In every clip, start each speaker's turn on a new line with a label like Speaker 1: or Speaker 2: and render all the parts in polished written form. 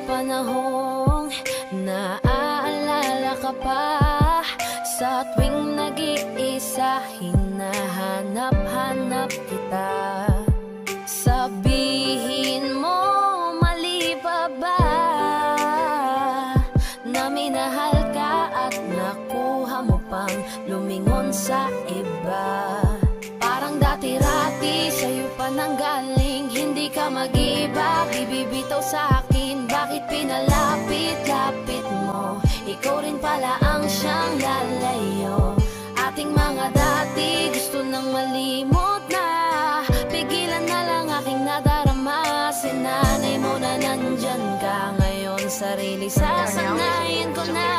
Speaker 1: panahong naaalala ka pa. Sa tuwing nag-iisa, hinahanap-hanap kita. Sabihin mo, mali pa ba na minahal ka at nakuha mo pang lumingon sa iba? Parang dati-rati sa'yo pa nanggaling, hindi ka mag-iba, bibibitaw sa akin. Bakit pinalapit-lapit mo? Ikaw rin pala ang siyang lalayo. Ating mga dati gusto nang malimot na, pigilan na lang aking nadarama. Sinanay mo na nandyan ka ngayon, sarili sasanayin ko na.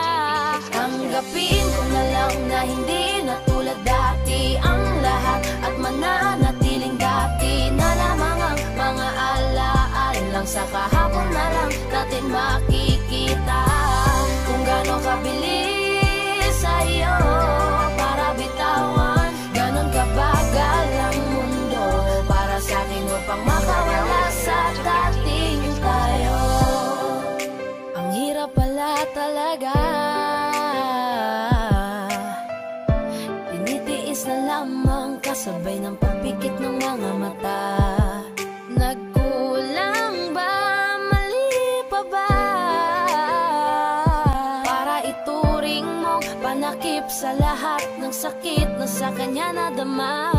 Speaker 1: Tanggapin ko na lang na hindi na tulad dati ang lahat, at mananatiling dati na lamang ang mga alaala lang. Sa kahapon na lang natin makikita kung gaano kabilis sa'yo para bitawan. Ganon kabagal ang mundo para sa'kin upang makawala sa dating tayo. Ang hirap pala talaga, tinitiis na lamang kasabay ng pagpikit ng mga mata. Nagkulang ba? Mali pa ba? Para ituring mong panakip sa lahat ng sakit na sa kanya nadama.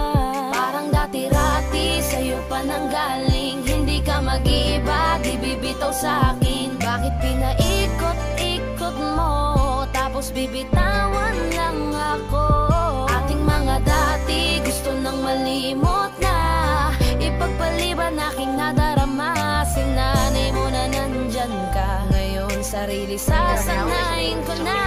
Speaker 1: Parang dati-rati sa'yo pa nanggaling, hindi ka mag-iba, di bibitaw sa akin. Bakit pinaikot-ikot mo, tapos bibitawan lang ako? Ating mga dati gusto nang malimot na, ipagpaliban aking nadarama. Sinanay mo na nandyan ka ngayon, sarili sasanayin ko na.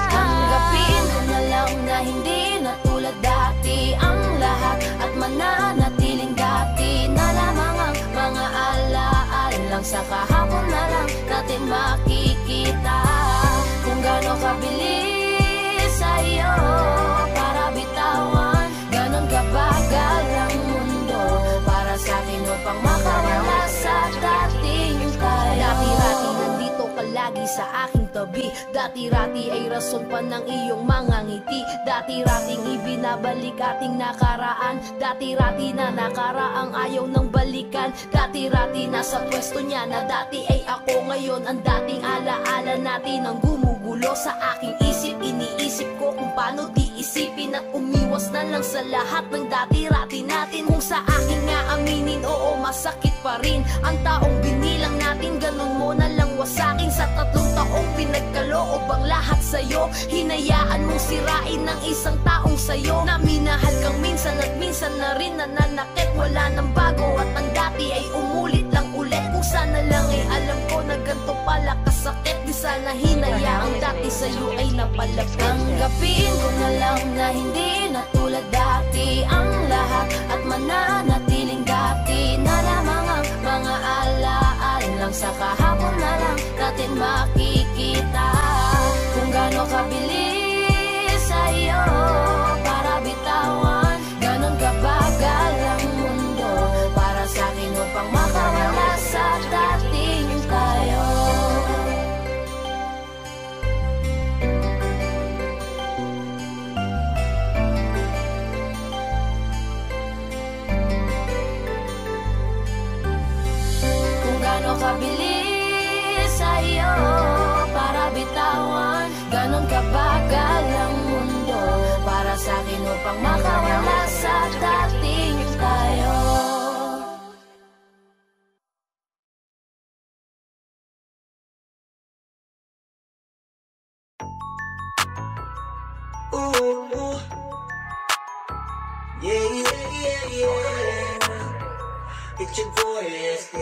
Speaker 1: Tanggapin ko na lang na hindi na tulad dati ang lahat, at mananatiling dati na lamang ang mga alaala lang. Sa kahapon na lang natin makikita kung gaano kabilis sa'yo para bitawan. Ganon kabagal ang mundo para sa'kin upang makawala sa dating tayo. Dati-rati nandito ka lagi sa aking tabi, dati-rati ay rason pa ng iyong mga ngiti. Dati-rating ibinabalik ating nakaraan, dati-rati na nakaraang ayaw ng balikan. Dati-rati nasa pwesto niya na dati ay ako. Ngayon ang dating alaala natin ang gumugulo sa aking isip. Iniisip ko kung paano di isipin at umiwas na lang sa lahat ng dati-rati natin. Kung sa akin nga aminin, oo masakit pa rin ang taong binilang natin. Ganun mo na lang wasakin sa 3 taong pinagkaloob ang lahat sa'yo. Hinayaan mong sirain ng isang taong sa'yo na minahal kang minsan at minsan na rin nananakit. Wala nang bago at ang dati ay umulit lang ulit. Kung sana lang ay alam ko na ganito pala kasakit, di sana hinayaang dati sa'yo ay napalapit. Tanggapin ko na lang na hindi na tulad dati ang lahat, at mananatiling dati na lamang ang mga alaala lang. Sa kahapon na lang natin makikita kung gaano kabilis sa'yo para bitawan. Ganon kabagal ang mundo para sa'kin upang makawala sa dating tayo. Kung gaano kabilis sa'yo para bitawan. Ganon kabagal ang mundo para sa'kin upang makawala sa dating tayo.
Speaker 2: Ooh, yeah, yeah, yeah, yeah. It's your boy, S3.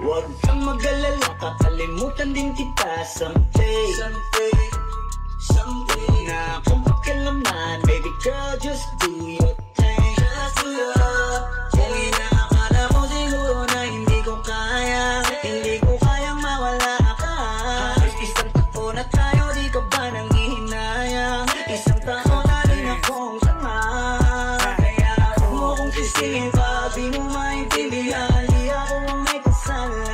Speaker 2: Huwag kang mag-alala, kakalimutan din kita someday. Na kung pagkalaman, baby girl, just do your thing. Kung inaakala mo siguro na hindi ko kaya, hindi ko kayang mawala ka. Isang taon na tayo, di ka ba nanghihinayang? Isang taon na rin akong sama. Kaya huwag mo kong kisingin pag di mo maintindihan, di ako ang may kasalanan.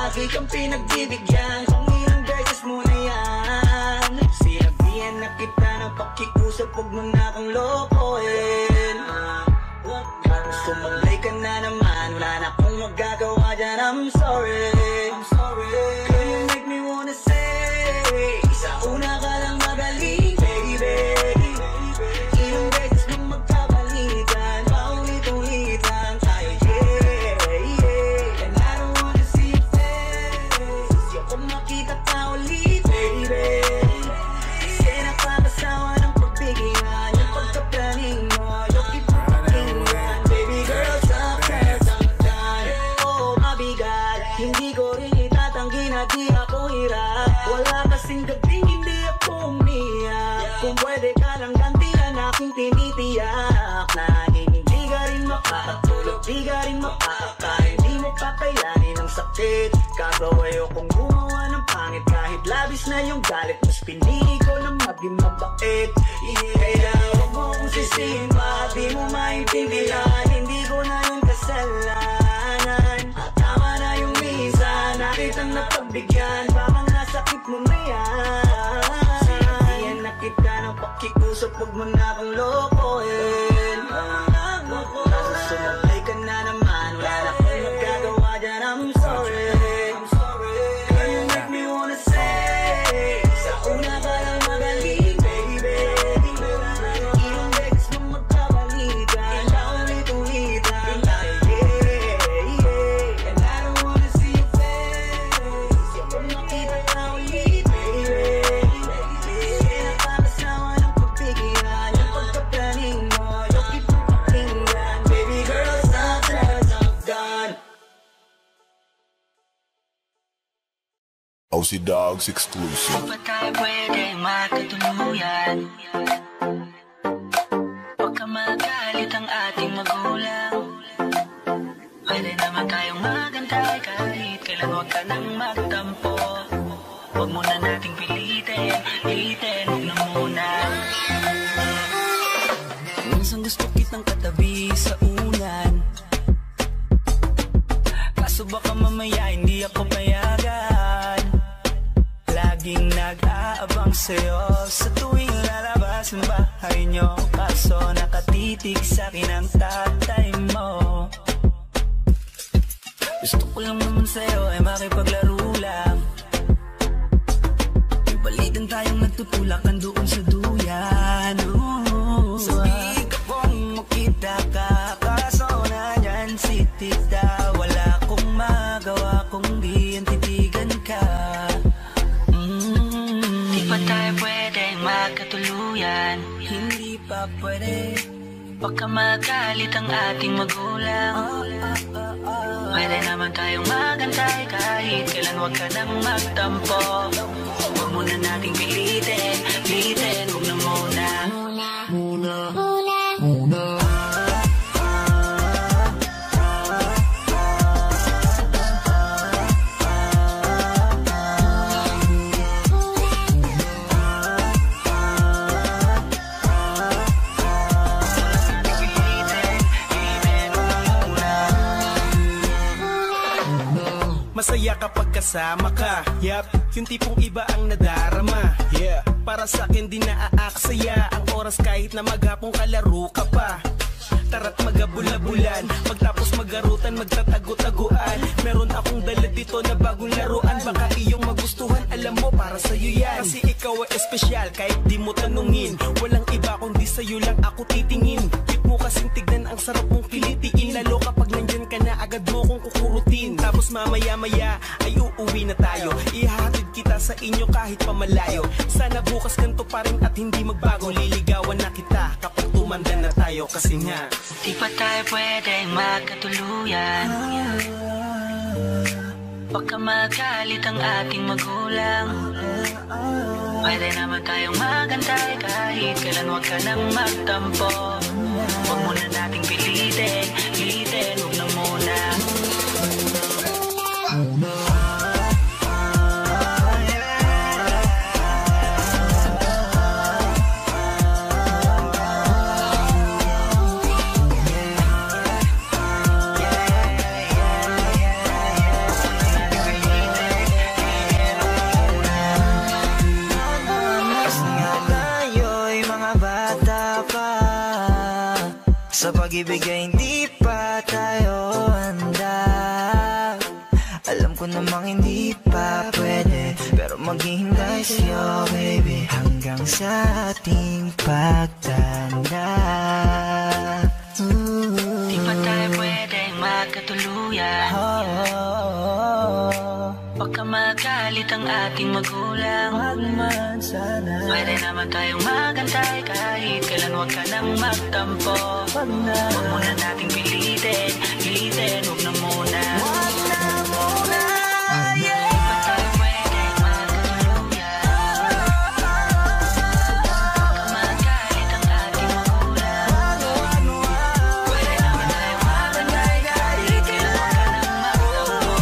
Speaker 2: lagi kang pinagbibigyan. Kung ilang beses mo na yan, sinabihan na kita ng pakiusap, huwag mo na akong lokohin. Sumalay ka na naman, wala na akong magagawa dyan. I'm sorry, girl, you make me wanna say, sa una ka lang magaling, baby. Ilang beses mong magkabalikan, paulit-ulitan tayo, yeah. And I don't wanna see your face, ayoko makita ka ulit, baby. Kasi nakakasawa ng pagbigyan, yung pagkaplaning mo, yung ipagpakingan. Baby girl, sometimes I'm done. Oh, mabigat, hindi ko rin itatanggi na di ako hirap. Wala kasing gabing hindi ako umiyak. Kung pwede ka lang gantihan aking tinitiyak na hindi ka rin makakatulog, di ka rin makakakain, di mo kakayanin ang sakit. Kagawayo kung gumawa ng pangit, kahit labis na yung galit, mas pinili ko na maging mabait. Kaya huwag mo kong sisihin pa, di mo maintindihan, hindi ko na yung kasalanan. At tama na yung minsan, nakitang napagbigyan, baka nasakit mo na yan. Sinabihan na kita ng pakikusap, huwag mo na akong lokohin. Kaso sumalay ka na naman, wala na akong magagawa dyan. I'm sorry, girl, you make me wanna say, sa una ka lang magaling, baby. Ilang beses mong magkabalikan, paulit-ulitan tayo, yeah. And I don't wanna see your face, ayoko makita ka ulit, baby. Kasi nakakasawa ng pagbigyan, yung pagkaplaning mo, yung ipagpakinggan. Baby girl, sometimes I'm done.
Speaker 3: OC Dogs exclusive.
Speaker 2: Di ba tayo pwedeng magkatuluyan? Huwag ka magalit ang ating magulang. Pwede naman tayong magantay kahit kailan, huwag ka nang magtampo. Huwag muna nating pilitin, huwag na muna. Minsan gusto kitang katabi sa unan, kaso baka mamaya hindi ako payagan. Laging nag-aabang sa'yo sa tuwing lalabas ng bahay nyo, kaso nakatitig sa'kin ang tatay mo. Gusto ko lang naman sa'yo ay makipaglaro lang. May balitan tayong nagtutulakan doon sa duyan. Sabi ka kung makita ka, kaso na dyan si tita. Wala akong magawa kung di ang titigan ka. Di pa tayo pwedeng magkatuluyan? Hindi pa pwede, baka magalit ang ating magulang. Pwede naman tayong magantay kahit kailan, huwag ka nang magtampo. Huwag muna nating pilitin, huwag na muna.
Speaker 4: Masaya kapag kasama ka, yup, yung tipong iba ang nadarama, yeah. Para sa akin di naaaksaya ang oras kahit na maghapong kalaro ka pa. Tara't magabula-bulan, magtapos magarutan, magtatago-taguan. Meron akong dala dito na bagong laruan, baka iyong magustuhan, alam mo para sa'yo yan. Kasi ikaw ay espesyal kahit di mo tanungin, walang iba kundi sa'yo lang ako titingin. Cute mo kasing tignan, ang sarap mong kilitiin, lalo kapag nandyan ka na agad mo kong kukurutin. Tapos mamaya-maya ay uuwi na tayo, ihahatid kita sa inyo kahit pamalayo. Sana bukas ganito pa rin at hindi magbago, liligawan na kita kapag tumanda na tayo. Kasi nga
Speaker 2: di pa tayo pwedeng magkatuluyan? Baka magalit ang ating magulang. Pwede naman tayong magantay kahit kailan, huwag ka nang magtampo. Huwag muna nating pilitin, huwag na muna.
Speaker 5: Sa pag-ibig ay hindi pa tayo handa. Alam ko namang hindi pa pwede, pero maghihintay sa'yo baby hanggang sa ating pagtanda.
Speaker 2: Di pa tayo pwedeng magkatuluyan. Huwag ka magalit ang ating magulang.
Speaker 5: Wag naman sana.
Speaker 2: Pwede naman tayong magantay kahit kailan. Huwag ka nang magtampo.
Speaker 5: Wag na.
Speaker 2: Huwag muna nating pilitin. Huwag na muna.
Speaker 5: Wag na muna.
Speaker 2: Di pa tayo pwedeng magkatuluyan. Huwag ka magalit ang ating magulang. Pwede naman tayong magantay kahit kailan. Huwag ka nang magtampo.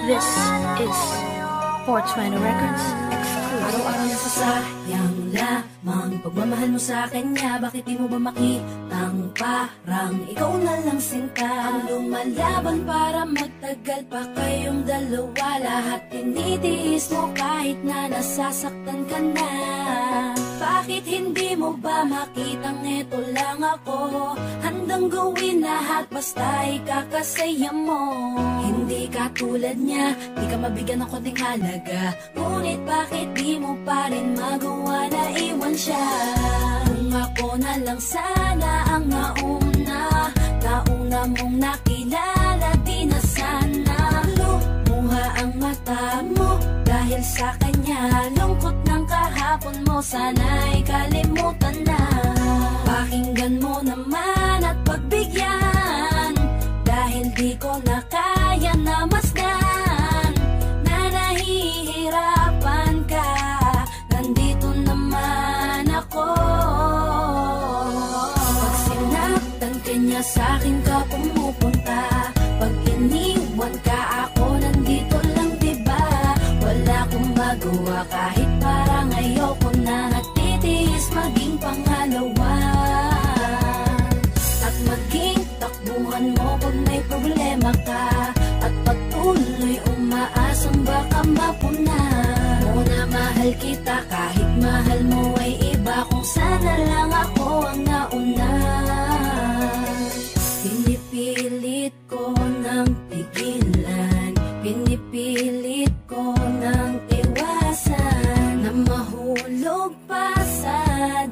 Speaker 1: This is 420 Records exclusive. Araw-araw na sasayang lamang pagmamahal mo sa kanya. Bakit di mo ba makitang parang ikaw na lang sinta ang lumalaban para magtagal pa kayong dalawa. Lahat tinitiis mo kahit na nasasaktan ka na. Bakit hindi mo ba makitang eto lang ako? Handang gawin lahat basta ikakasaya mo. Hindi ka tulad niya, di ka mabigyan ng konting halaga. Ngunit bakit di mo pa rin magawa na iwan siya? Kung ako na lang sana ang nauna mong nakilala, di na sana lumuha ang mata mo dahil sa kanya. Lungkot ng kahapon mo, sana'y kalimutan na. Pakinggan mo naman at pagbigyan, dahil di ko na kaya na masdan na nahihirapan ka. Nandito naman ako. Pag sinaktan ka niya, sa'kin ka pumupunta. Pag iniwan ka, ako nandito lang, diba? Wala akong magawa kahit parang ayoko na. At titiis maging pangalawa at maging takbuhan mo pag may problema ka. At patuloy umaasang baka mapuna. Muna mahal kita kahit mahal mo ay iba. Kung sana lang ako ang nauna. Pinipilit ko ng pigilan, pinipilit ko ng iwasan, na mahulog pa sa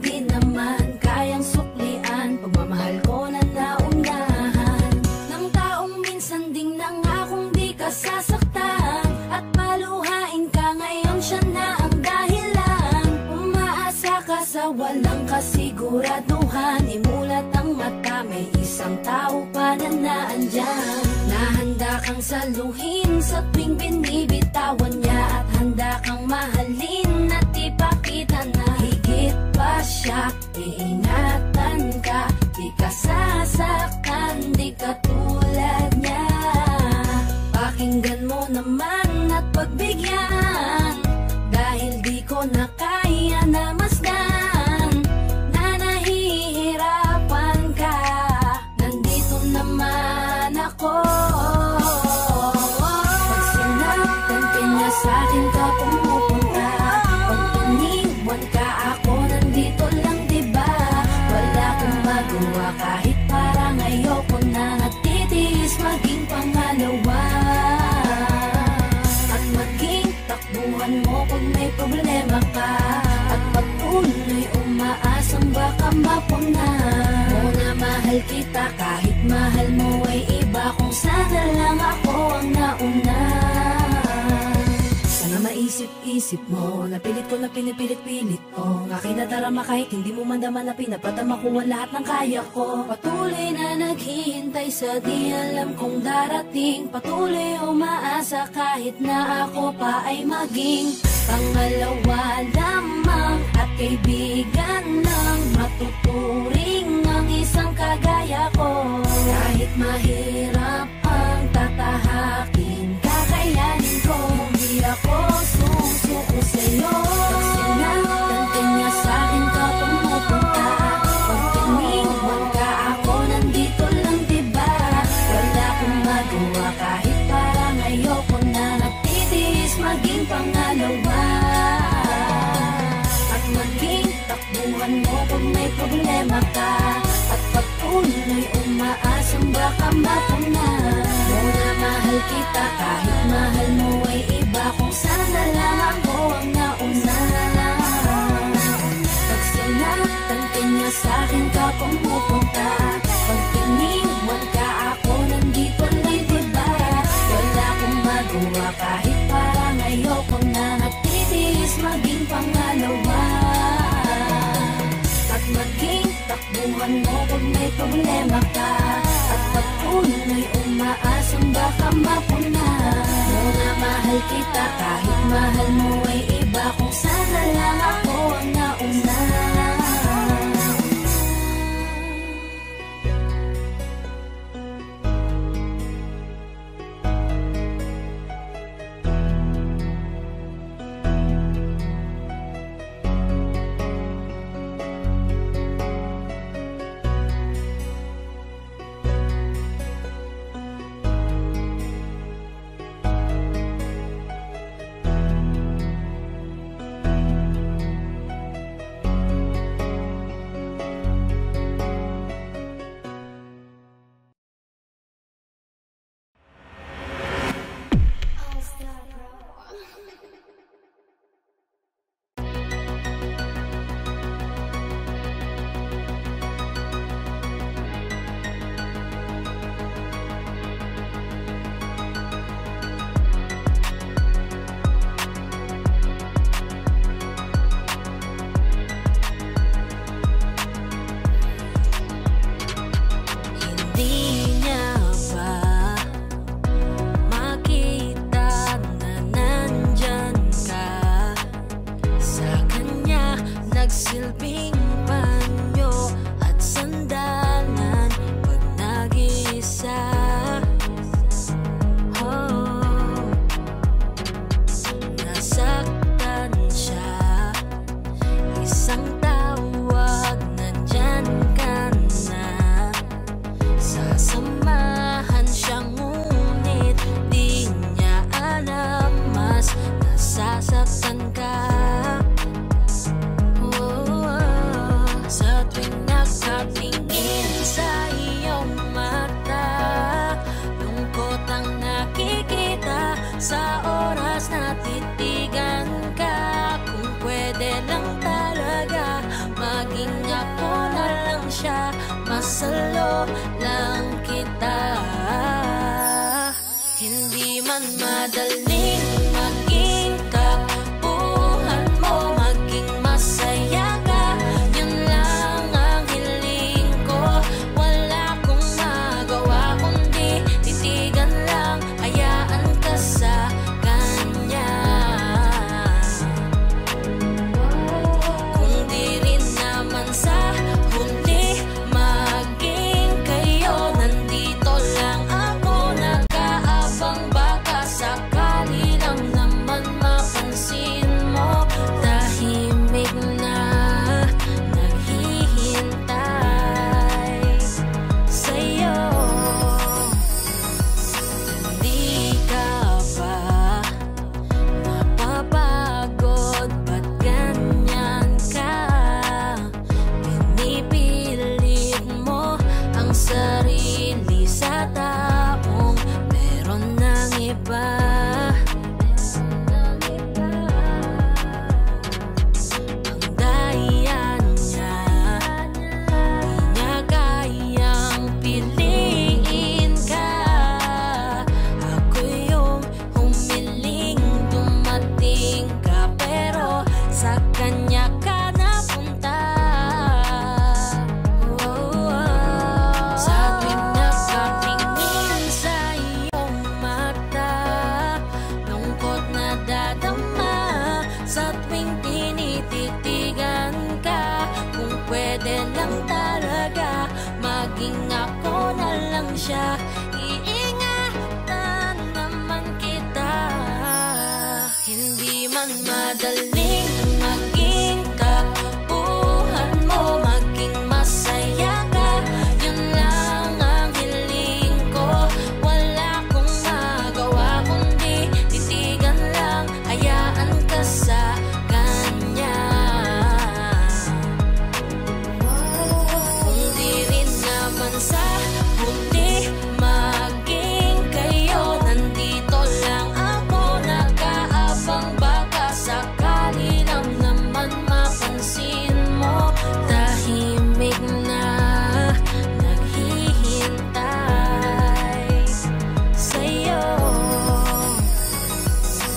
Speaker 1: di naman kayang suklian. Pagmamahal ko na naunahan ng taong minsan ding nangakong di ka sasaktan. At paluhain ka ngayon, siya na ang dahilan. Umaasa ka sa walang kasiguraduhan. Imulat ang mata, may isang tao pa na naandyan. Nahanda kang saluhin sa tuwing binibitawan niya. At handa kang mahalin at ipakita na higit pa siya. Iingatan ka, di ka sasaktan, di ka tulad niya. Pakinggan mo naman at pagbigyan, dahil di ko na kaya na masdan na nahihirapan ka. Nandito naman ako. Pag sinaktan ka niya, sa'kin ka pumupunta. Pag iniwan ka, ako nandito lang, diba? Wala akong magawa kahit parang ayoko na. At titiis maging pangalawa at maging takbuhan mo pag may problema ka. At patuloy umaasang baka mapuna. Muna mahal kita kahit mahal mo ay iba. Kung sana lang ako ang nauna. Sana maisip isip mo. Napilit ko na pinipilit-pilit ko. Ang aking nadarama kahit hindi mo mandaman na pinapadama ko ang lahat ng kaya ko. Patuloy na naghihintay sa di alam kung darating. Patuloy umaasa kahit na ako pa ay maging pangalawa lamang at kaibigan lang. Matuturing ang isang kagaya ko. Kahit mahirap ang tatahakin, kakayanin ko. Hindi ako susuko sa'yo. Pag sinatan ka niya sa'kin ka pumupunta. Pag tiniwan ka ako nandito lang diba. Wala akong magawa kahit parang ayoko na. Nagtitiis maging pangalawa at maging takbuhan mo kung may problema ka. At patuloy umaasang baka mapuna. Muna mahal kita kahit mahal mo ay iba. Kung sana lang ako ang nauna. Pag sinatan ka niya sa'kin ka pumupunta. Pag tiniwan ka ako nandito lang diba. Wala akong magawa kahit parang ayoko na. Nagtitiis maging pangalawa at maging takbuhan mo kung may problema ka. At patuloy umaasang baka mapuna. Muna mahal kita kahit mahal mo ay iba. Kung sana lang ako ang nauna.
Speaker 6: Silbing panyo at sandalan pag nag-iisa. Oh, nasaktan siya. Isang tawag, nandyan ka na. Sasamahan siya ngunit di niya alam mas nasasaktan ka. Sa tuwing nakatingin sa iyong mata, lungkot ang nakikita sa oras na titigan ka. Kung pwede lang talaga, maging ako na lang siya. Masalo lang kita. Hindi man madaling maging kapuhan mo, maging masaya ka. Sakali lang talaga. Maging ako na lang siya, iingatan naman kita. Hindi man madaling maging kapuhan mo, maging masaya ka, yun lang ang hiling ko. Wala akong magawa kundi titigan lang, hayaan ka sa kanya. Kung di rin naman sa huli maging kayo, nandito lang ako nag-aabang, baka sakali lang naman mapansin mo. Tahimik na naghihintay sa'yo.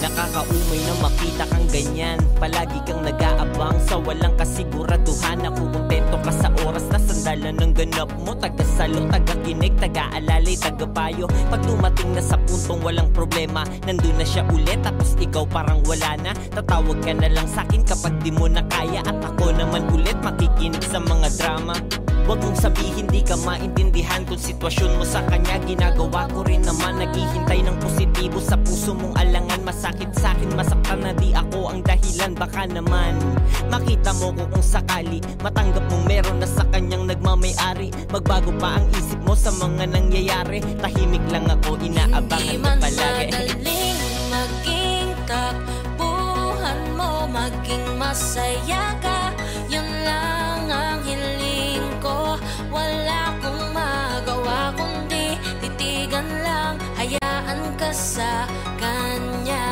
Speaker 7: Nakakaumay na makita kang ganyan, palagi kang nag-aabang sa walang kasiguraduhan. Ako kontento ka sa oras na sandalan ng ganap mo. Tagasalo, tagakinig, taga-alalay, tagapayo. Pag dumating na sa puntong walang problema, nandun na siya ulit, tapos ikaw parang wala na. Tatawag ka na lang sa'kin kapag di mo na kaya, at ako naman ulit makikinig sa mga drama. Huwag mong sabihin di ka maintindihan kung sitwasyon mo sa kanya. Ginagawa ko rin naman, naghihintay ng positibo sa puso mong alangan. Masakit sa'kin, masaktan na di ako ang dahilan. Baka naman makita mo ko kung sakali, matanggap mong meron na sa kanyang nagmamay-ari. Magbago pa ang isip mo sa mga nangyayari. Tahimik lang ako, inaabangan ko palagi.
Speaker 6: Hindi man madaling maging takbuhan mo, maging masaya ka, yun lang ang hiling ko. Wala akong magawa kundi titigan lang, hayaan ka sa kanya.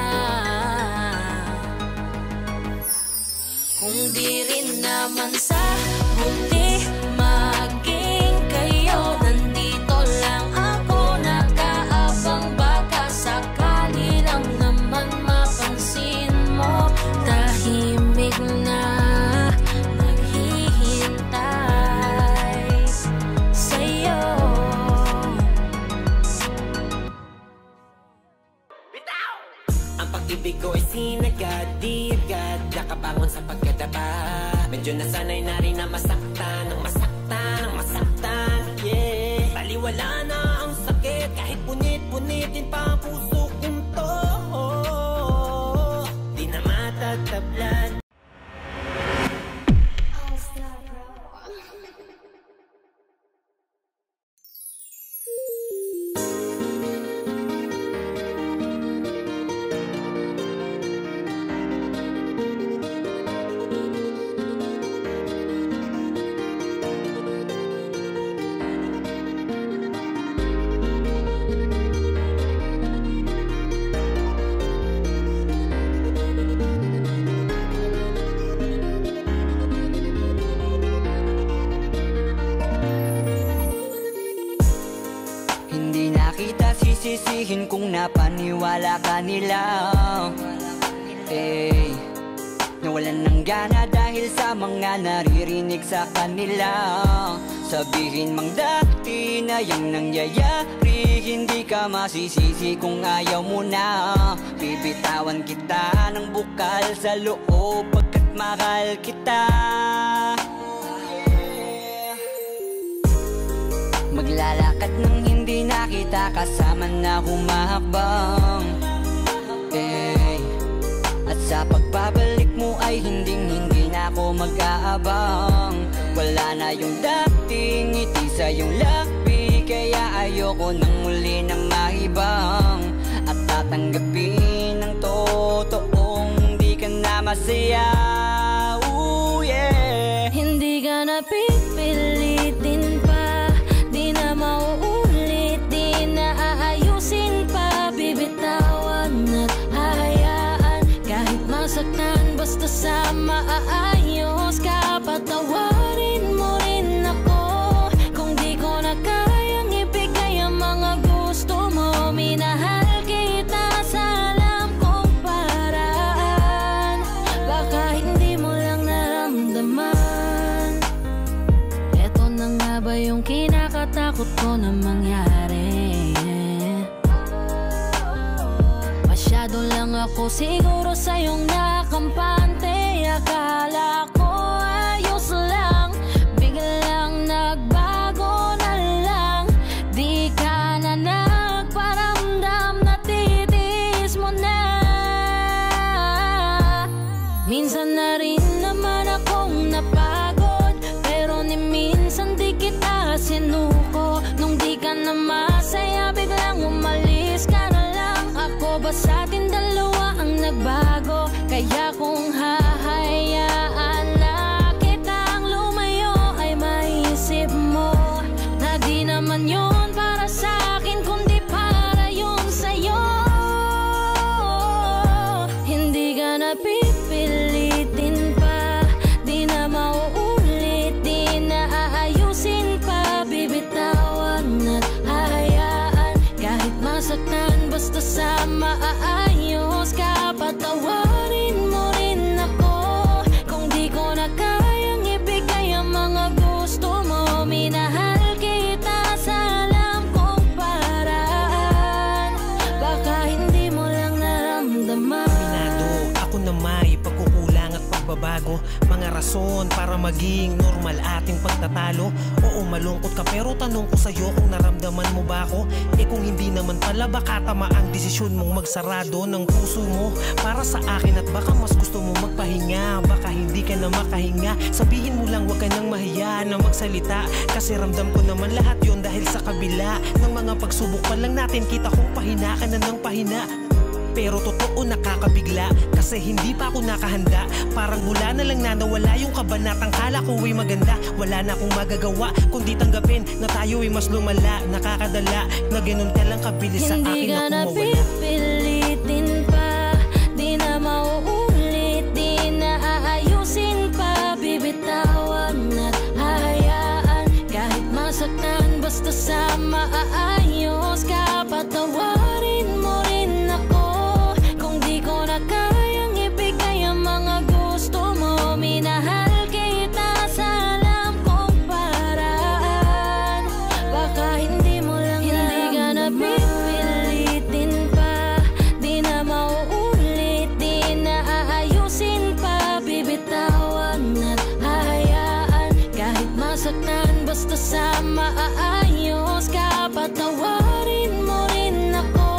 Speaker 6: Kung di rin naman sa huli maging kayo, nandito lang ako nag-aabang, baka sakali lang naman mapansin mo. Tahimik na naghihintay sa'yo.
Speaker 7: Ang pag-ibig ko ay sinagad, di agad nakabangon sa pagkadapa. Medyo nasanay na rin na masaktan, ang masaktan, ang masaktan, yeah. Baliwala na ang sakit, kahit punit-punitin pa ang puso kong to. Di na matatablan.
Speaker 5: Sisisihin kung napaniwala ka nila, nawalan ng gana dahil sa mga naririnig sa kanila. Sabihin mang dati na yung nangyayari, hindi ka masisisi kung ayaw mo na. Bibitawan kita ng bukal sa loob pagkat mahal kita. Maglalakad ng hindi nakita, kasama na humahakbang, at sa pagbabalik mo ay hindi na ako mag-aabang. Wala na yung dating ngiti sa iyong labi, kaya ayoko nang muli na maibang. At tatanggapin ng totoong di ka na masaya. Ooh, yeah.
Speaker 6: Hindi ka na pipilitin pa, di na mauulit, di na aayusin pa. Bibitawan at hahayaan, kahit masaktan, basta sa maayos ka. Patawarin mo rin ako kung di ko na kayang ibigay ang mga gusto mo. Minahal kita sa alam kong paraan, baka hindi mo lang naramdaman. Eto na nga ba yung kinakatakot ko na mangyari? Masyado lang ako siguro sa iyong nakampante. Akala ko ayos lang, bigla
Speaker 4: rason para maging normal ating pagtatalo. Oo, malungkot ka pero tanong ko sa'yo kung naramdaman mo ba ako. Eh kung hindi naman pala, baka tama ang desisyon mong magsarado ng puso mo para sa akin. At baka mas gusto mo magpahinga, baka hindi ka na makahinga. Sabihin mo lang, wag ka nang mahiya na magsalita, kasi ramdam ko naman lahat yon dahil sa kabila ng mga pagsubok pa lang natin, kita kong pahina ka na ng pahina. Pero totoo nakakabigla, kasi hindi pa ako nakahanda. Parang mula na lang na nawala yung kabanatang kala ko ay maganda. Wala na akong magagawa kundi tanggapin na tayo ay mas lumala. Nakakadala na ganun ka lang kabilis sa akin na kumawala.
Speaker 6: Hindi ka na pipilitin pa, di na mauulit, di na aayusin pa. Bibitawan at hayaan, kahit masaktan, basta sa maayos ka. Patawarin mo rin ako kung di ko na kayang ibigay ang mga gusto mo. Minahal kita sa alam kong paraan, baka hindi mo lang hindi ka na pipilitin pa, di na mauulit, di na aayusin pa. Bibitawan at hayaan, kahit masaktan, basta sa maayos ka. Patawarin mo rin ako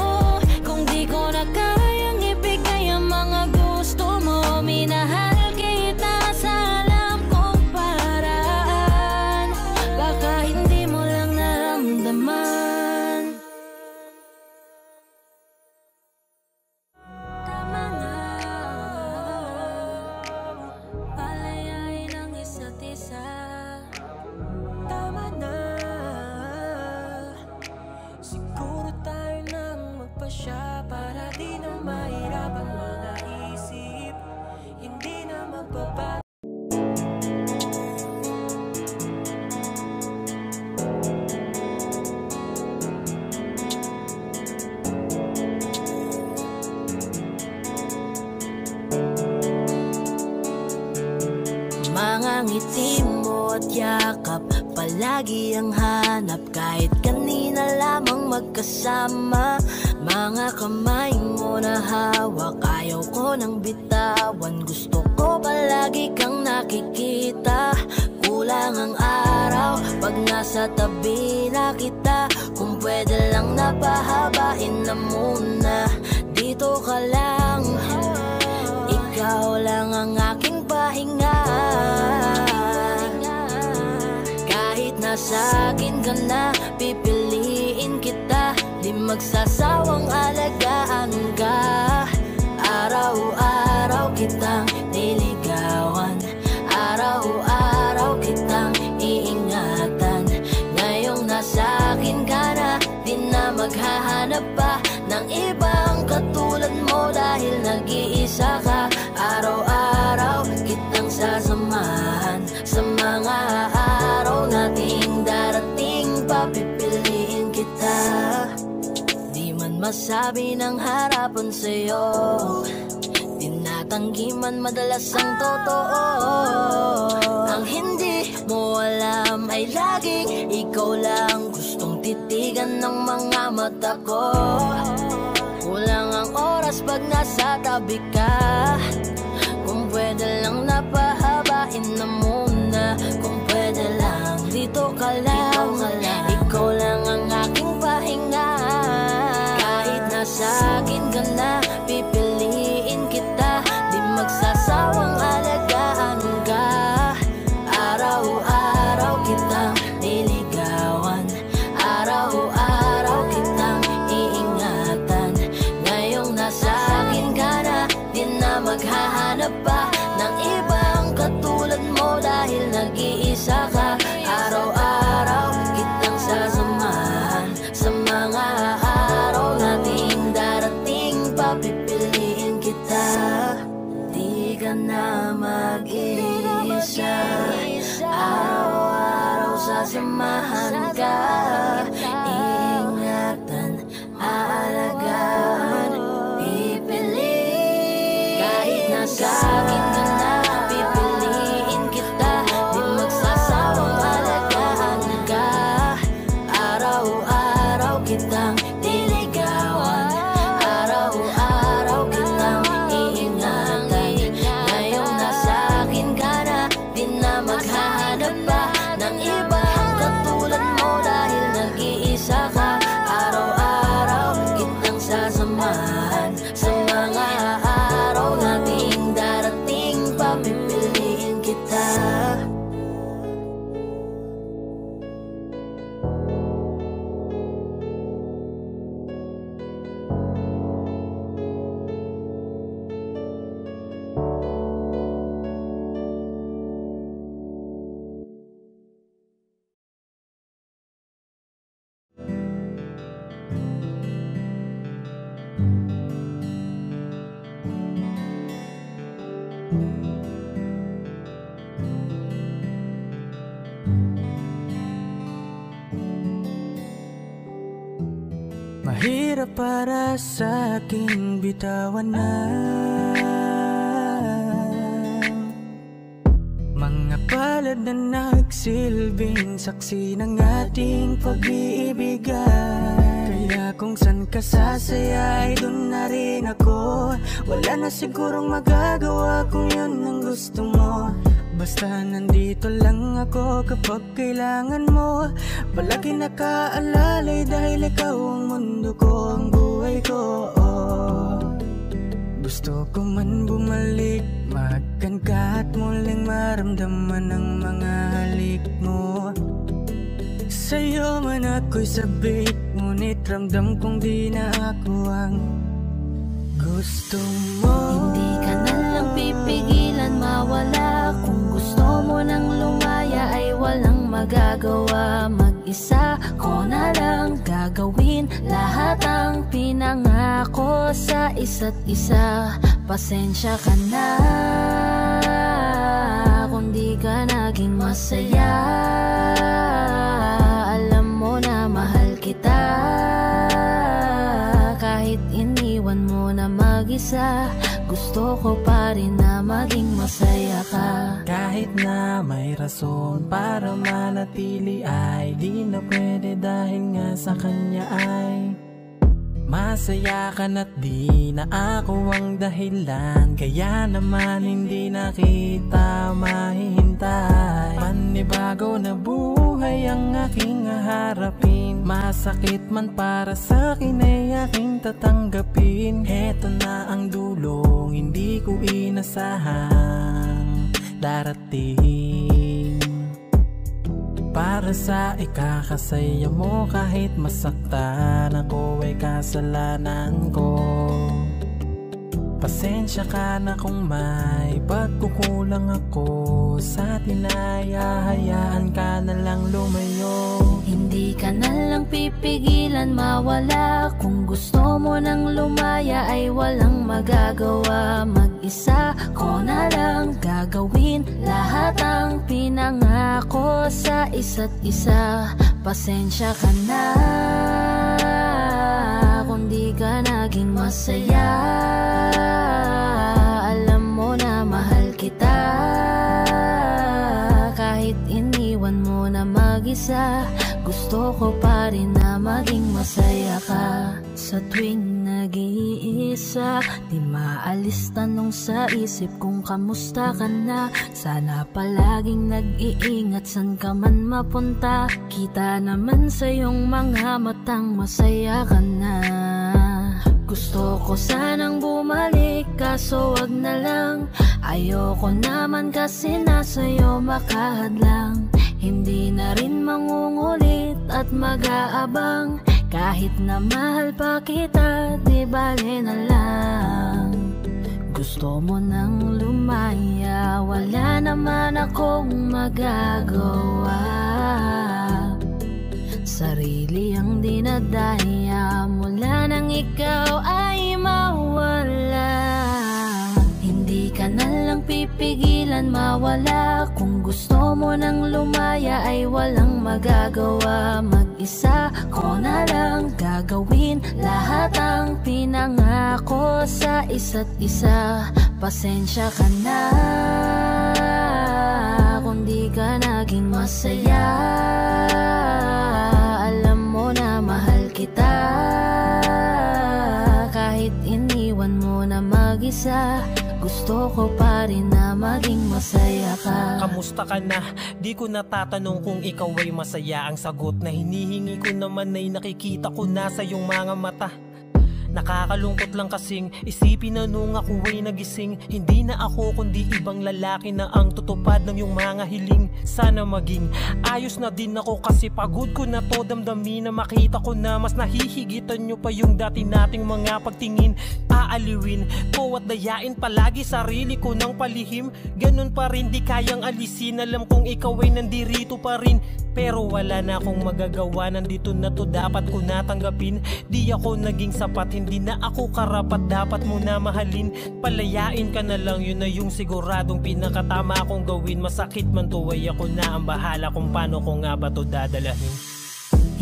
Speaker 6: kung di ko na kayang ibigay ang mga gusto mo. Minahal kita sa alam kong paraan, baka hindi mo lang naramdaman. Tama na, palayain ang isa't isa. Tama na, siguro tayo nang magpasya para di na mahirap ang mga isip, hindi na magbabago. Mga ngiti mo at yakap, palagi ang hanap, kahit kanina lamang magkasama. Mga kamay mo na hawak, ayaw ko nang bitawan. Gusto ko palagi kang nakikita. Kulang ang araw pag nasa tabi na kita. Kung pwede lang napahabain na muna, dito ka lang. Ikaw lang ang aking pahinga. Kahit nasa akin ka na, pipiliin kita. Di magsasawang alagaan ka. Araw-araw kitang niligawan, araw-araw kitang iingatan. Ngayong nasa akin ka na, di na maghahanap pa ng ibang katulad mo, dahil nag-iisa ka. Araw-araw kitang sasamahan sa mga araw nating darating. Papipiliin kita, di man masabi ng harapan sa'yo. Tinatanggi man madalas ang totoo. Ang hindi mo alam ay laging ikaw lang gustong titigan ng mga mata ko. Kulang ang oras pag nasa tabi ka. Kung pwede lang napahabain na muna. Kung pwede lang dito ka lang. Ikaw lang ang aking pahinga. Kahit nasa akin ka na, pipiliin kita. Di magsasawang alagaan ka. Araw-araw kitang niligawan, araw-araw kitang iingatan. Ngayong nasa akin ka na, di na maghahanap pa ng ibang katulad mo, dahil nag-iisa ka. Araw-araw kitang sasamahan sa mga araw nating darating. Papipiliin kita, di ka na mag-iisa. Araw-araw sasamahan ka. Ingatan, aalagaan, pipiliin. Kahit nasa akin ka na, pipiliin kita. Di magsasawang alagaan ka. Araw-araw kitang niligawan, araw-araw kitang iingatan. Ngayong nasa akin ka na,
Speaker 5: Mahirap para sa akin bitawan na mga palad na nagsilbing saksi ng ating pag-iibigan. Kaya kung san ka sasaya ay dun na rin ako. Wala na sigurong magagawa kung yun ang gusto mo. Basta nandito lang ako kapag kailangan mo. Palagi nakaalalay dahil ikaw ang mundo ko, ang buhay ko. Gusto ko man bumalik, mahagkan ka at muling maramdaman ang mga halik mo. Sa'yo man ako'y sabik, ngunit ramdam kong di na ako ang gusto mo.
Speaker 1: Hindi ka na lang pipigilan mawala. Kung gusto mo nang lumaya ay walang magagawa. Mag-isa ko na lang gagawin lahat ang pinangako sa isa't isa. Pasensya ka na kung di ka naging masaya. Alam mo na mahal kita, kahit iniwan mo na mag-isa. Gusto ko pa rin na maging masaya ka.
Speaker 5: Kahit na may rason para manatili ay di na pwede dahil nga sa kanya ay masaya ka na't di na ako ang dahilan. Kaya naman hindi na kita mahihintay. Panibago na buhay ang aking haharapin. Masakit man para sa'kin ay aking tatanggapin. Heto na ang dulong hindi ko inasahang darating. Para sa ikakasaya mo kahit masaktan ako ay kasalanan ko. Pasensya ka na kung may pagkukulang ako sa atin ay hahayaan ka na lang lumayo.
Speaker 1: Hindi ka na lang pipigilan mawala. Kung gusto mo nang lumaya ay walang magagawa. Mag-isa ko na lang gagawin lahat ang pinangako sa isa't isa. Pasensya ka na kung di ka naging masaya. Alam mo na mahal kita, kahit iniwan mo na mag-isa. Gusto ko pa rin na maging masaya ka. Sa tuwing nag-iisa, di maalis tanong sa isip kung kamusta ka na. Sana palaging nag-iingat san ka man mapunta. Kita naman sa iyong mga matang masaya ka na. Gusto ko sanang bumalik kaso wag na lang. Ayoko naman kasi nasa'yo makahadlang. Hindi na rin mangungulit at mag-aabang. Kahit na mahal pa kita, di bale na lang. Gusto mo nang lumaya, wala naman akong magagawa. Sarili ang dinadaya mula nang ikaw ay mawala. Hindi ka na lang pipigilan mawala. Kung gusto mo nang lumaya ay walang magagawa. Mag-isa ko na lang gagawin lahat ang pinangako sa isa't isa. Pasensya ka na kung di ka naging masaya. Alam mo na mahal kita, kahit iniwan mo na mag-isa. Gusto ko pa rin na maging masaya ka.
Speaker 7: Kamusta ka na? Di ko natatanong kung ikaw ay masaya. Ang sagot na hinihingi ko naman ay nakikita ko na sa iyong mga mata. Nakakalungkot lang kasing isipin na nung ako ay nagising, hindi na ako kundi ibang lalaki na ang tutupad ng iyong mga hiling. Sana maging ayos na din ako kasi pagod ko na to damdamin na makita ko na mas nahihigitan nyo pa yung dati nating mga pagtingin. Aaliwin ko at dayain palagi sarili ko ng palihim. Ganun pa rin di kayang alisin. Alam kong ikaw ay nandirito pa rin, pero wala na akong magagawa. Nandito na to, dapat ko natanggapin. Di ako naging sapat, hindi na ako karapat, dapat mo na mahalin. Palayain ka na lang, yun na yung siguradong pinakatama akong gawin. Masakit man to ay ako na ang bahala kung paano ko nga ba to dadalahin.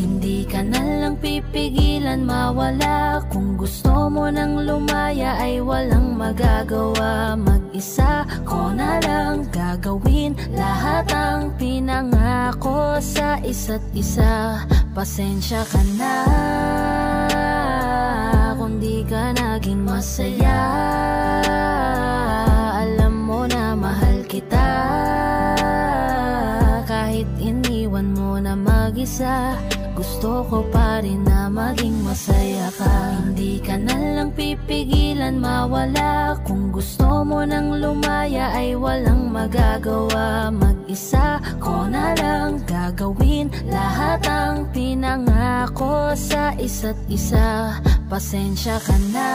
Speaker 6: Hindi ka na lang pipigilan mawala. Kung gusto mo nang lumaya ay walang magagawa. Mag-isa ko na lang gagawin lahat ang pinangako sa isa't isa. Pasensya ka na kung di ka naging masaya. Alam mo na mahal kita, kahit iniwan mo na mag-isa. Gusto ko pa rin na maging masaya ka. Hindi ka na lang pipigilan mawala. Kung gusto mo nang lumaya ay walang magagawa. Mag-isa ko na lang gagawin lahat ang pinangako sa isa't isa. Pasensya ka na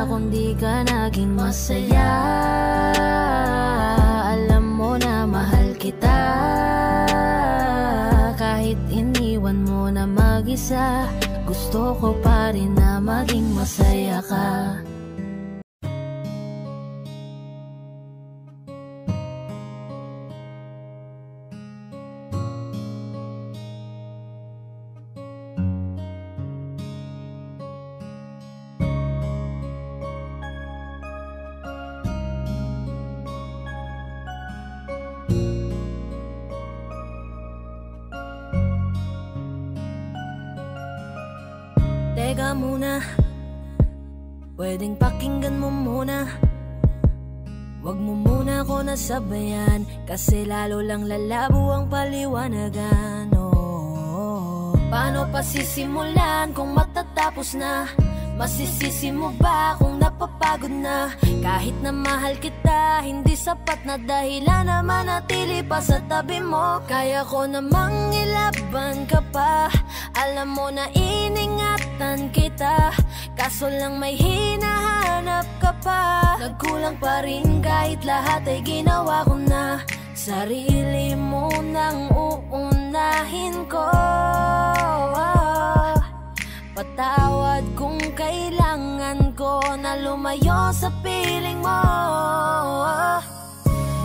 Speaker 6: kung di ka naging masaya. Alam mo na mahal kita, kahit iniwan mo na mag-isa. Gusto ko pa rin na maging masaya ka. Teka muna, pwedeng pakinggan mo muna. Wag mo muna ako nasabayan, kasi lalo lang lalabo ang paliwanagan. Paano pa sisimulan kung matatapos na? Masisisi mo ba kung napapagod na? Kahit na mahal kita, hindi sapat na dahilan na manatili pa sa tabi mo. Kaya ko namang ilaban ka pa. Alam mo na iningatan kita, kaso lang may hinahanap ka pa. Nagkulang pa rin kahit lahat ay ginawa ko na. Sarili mo nang uunahin ko. Patawad kung kailangan ko na lumayo sa piling mo.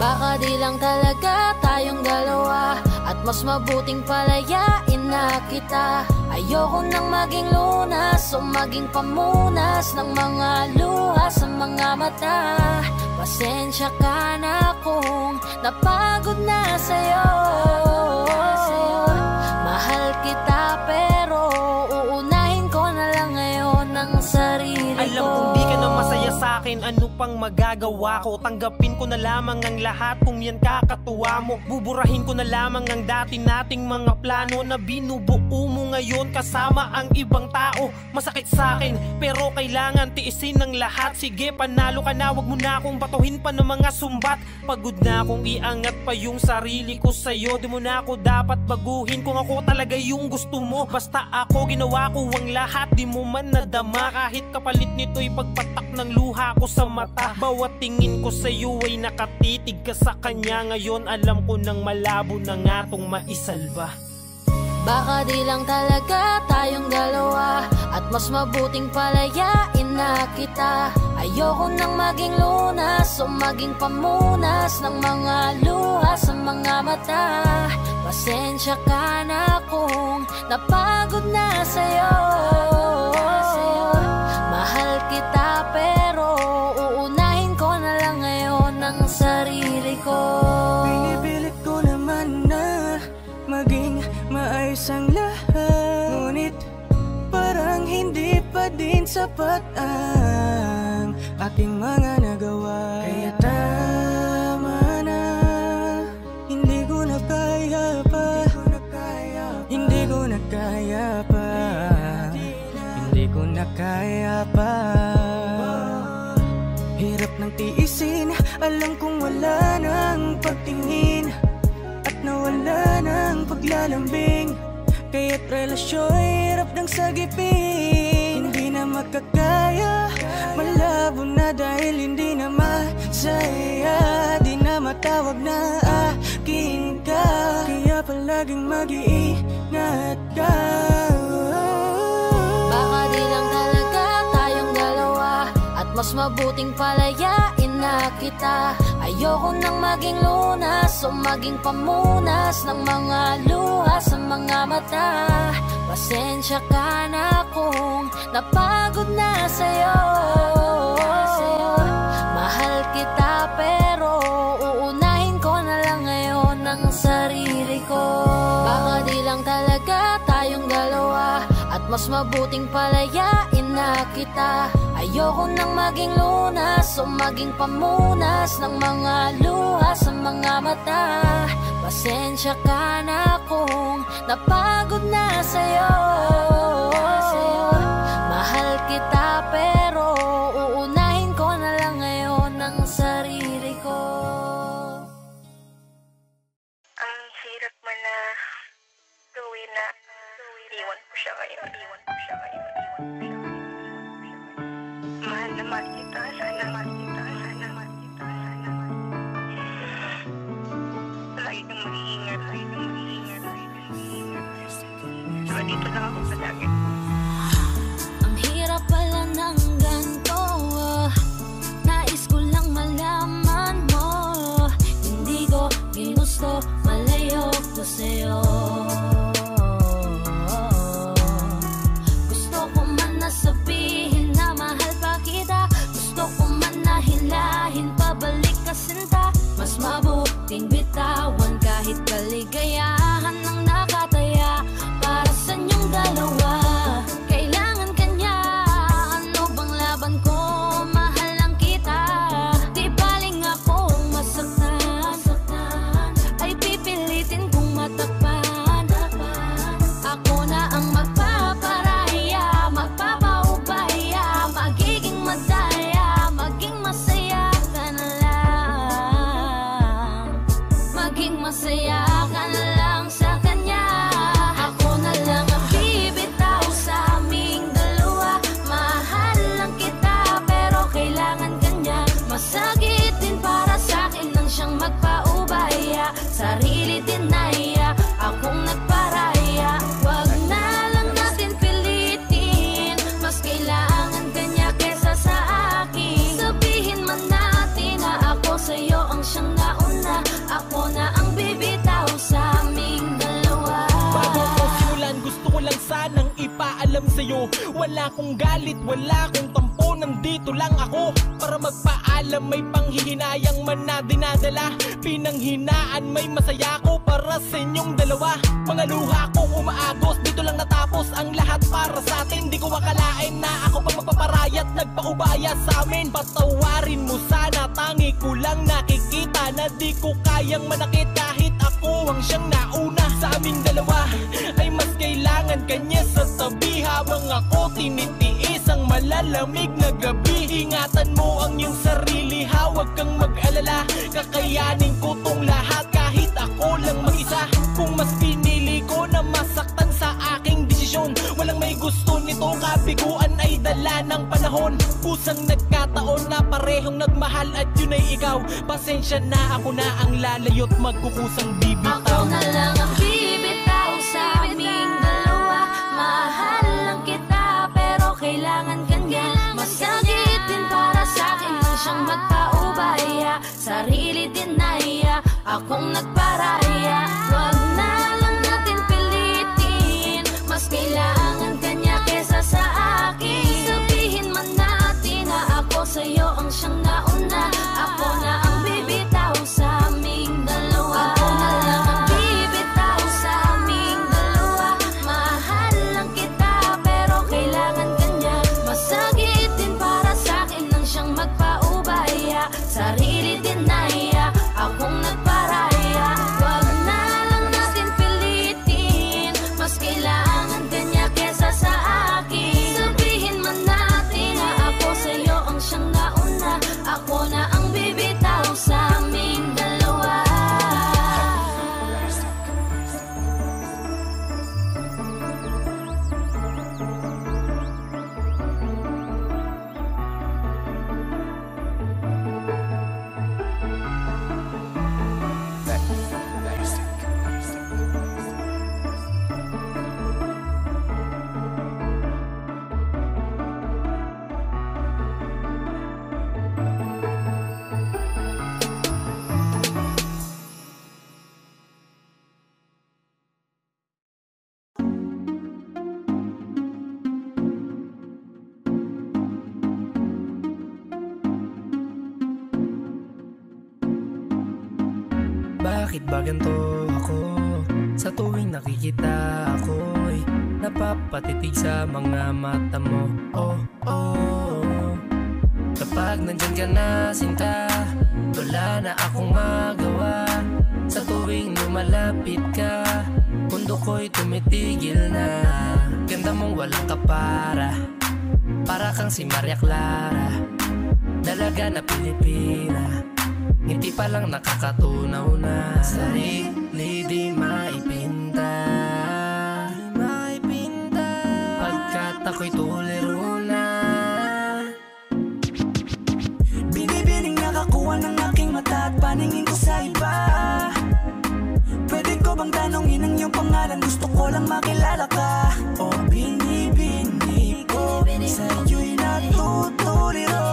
Speaker 6: Baka di lang talaga tayong dalawa, at mas mabuting palayain na kita. Ayoko nang maging lunas o maging pamunas ng mga luha sa mga mata. Pasensya ka na kung napagod na sa'yo. Mahal kita pero uunahin ko na lang ngayon ang sarili ko.
Speaker 7: Alam kong di ka na masaya sa'kin, ano pang magagawa ko? Tanggapin ko na lamang ang lahat kung yan kakatuwa mo. Buburahin ko na lamang ang dati nating mga plano na binubuo mo ngayon kasama ang ibang tao. Masakit sa'kin pero kailangan tiisin ng lahat. Sige, panalo ka na, wag mo na akong batuhin pa ng mga sumbat. Pagod na akong iangat pa yung sarili ko sa'yo. Di mo na ako dapat baguhin kung ako talaga yung gusto mo. Basta ako ginawa ko ang lahat, di mo man nadama. Kahit kapalit nito'y pagpatak ng luha ko sa mata. Bawat tingin ko sa'yo ay nakatitig ka sa kanya. Ngayon alam ko nang malabo na nga tong maisalba.
Speaker 6: Baka di lang talaga tayong dalawa, at mas mabuting palayain na kita. Ayoko nang maging lunas o maging pamunas ng mga luha sa mga mata. Pasensya ka na kung napagod na sa'yo. Mahal kita pero uunahin ko na lang ngayon ang sarili ko.
Speaker 5: Pinipilit ko naman na maging maayos ang lahat, ngunit parang hindi pa din sapat ang ating mga nagawa. Kaya tama na, hindi ko na kaya pa, hindi ko na kaya pa, hindi ko na kaya pa. Hirap ng tiisin, alam kong wala nang pagtingin at nawala ng paglalambing. Kaya't relasyo'y hirap ng sagipin. Hindi na makakaya, malabo na dahil hindi na masaya. Di na matawag na akin ka, kaya palaging mag-iingat ka.
Speaker 6: Baka di lang talaga tayong dalawa, at mas mabuting palayain na kita.
Speaker 1: Ayoko nang maging lunas o maging pamunas ng mga luha sa mga mata. Pasensya ka na kung napagod na sa'yo. Mahal kita pero uunahin ko na lang ngayon ang sarili ko. Baka di lang talaga tayong dalawa at mas mabuting palayain na kita. Ayoko nang maging lunas o maging pamunas ng mga luha sa mga mata. Pasensya ka na kung napagod na sa'yo. Mahal kita pero uunahin ko na lang ngayon ang sarili ko.
Speaker 8: Ang hirap man na gawin na iwan ko siya ngayon. Mahal na mahal kita, sana mahal kita. Lagi kang mag-iingat. Diba dito lang ako palagi.
Speaker 1: Ang hirap pala ng ganito, nais ko lang malaman mo. Hindi ko ginusto, malayo ko sa'yo. Gusto ko man na sabihin na mahal pa kita. Gusto ko man na hilahin pabalik ka sinta. Mas mabuting bitawan kahit kaligayahan ng nakataya para sa inyong dalawa. Kailangan kanya, ano bang laban ko? Mahal lang kita. Di baling akong masaktan, ay pipilitin kong matakpan. Ako na ang magpaparaya, magpapaubaya, magiging madaya, maging masaya ka na lang. Maging masaya ka na lang sa kanya. Ako na lang ang bibitaw sa aming dalawa. Mahal lang kita pero kailangan kanya. Masakit din para sa akin nang siyang magpaubaya. Sarili din naiya, akong nagparaya. Wag na lang natin pilitin, mas kailangan kanya kesa sa akin. Sabihin man natin na ako sa'yo ang siyang nauna. Ako na ang bibitaw sa aming dalawa.
Speaker 4: Bago ko simulan, gusto ko lang sanang ipaalam sa'yo. Wala kong galit, wala kong tampo, nandito lang ako para magpaalam. May panghihinayang man na dinadala, pinanghinaan may masaya ko para sa inyong dalawa. Mga luha kong umaagos, dito lang natapos ang lahat para sa atin. Di ko akalain na ako pa magpaparayat, nagpaubaya sa amin. Patawarin mo sana, tangi ko lang nakikita na di ko kayang manakit kahit ako ang siyang nauna. Sa aming dalawa ay mas kailangan kanya sa tabi habang ako tinitiis ang malalamig na gabi. Ingatan mo ang iyong sarili, huwag kang mag-alala. Kakayanin ko tong lahat kahit ako lang mag-isa. Kung mas pinili ko na masaktan sa aking desisyon, walang may gusto nito, kabiguan ay dala ng panahon. Kusang nagkataon na parehong nagmahal at yun ay ikaw. Pasensya na, ako na ang lalayo't magkukusang bibitaw.
Speaker 1: Ako na lang ang bibitaw sa aming dalawa. Mahal lang kita pero kailangan kanya. Masakit din para sa akin nang siyang magpaubaya. Sarili din naiya, akong nagparaya. Wag na lang natin pilitin, mas kailangan kanya kesa sa akin. Sabihin man natin na ako sa'yo ang siyang nauna. Ako na ang bibitaw sa aming dalawa. Ako na lang ang bibitaw sa aming dalawa. Mahal lang kita pero kailangan kanya. Masakit din para sa akin nang siyang magpaubaya. Sarili din naiya, akong nagparaya. Wag
Speaker 9: Bakit ba ganito ako? Sa tuwing nakikita ako'y napapatitig sa mga mata mo. Oh, oh. Kapag nandyan ka na, sinta, wala na akong magawa. Sa tuwing lumalapit ka, mundo ko'y tumitigil na. Ganda mong walang kapara, para kang si Maria Clara, dalaga na Pilipina. Hindi pa lang nakakatunaw na sarili di maipinta. Pagkat ako'y tuliro na.
Speaker 5: Binibining nakakuha ng aking mata at paningin ko sa iba. Pwede ko bang tanongin ang iyong pangalan? Gusto ko lang makilala ka. O binibini ko, sa iyo'y natutuliro.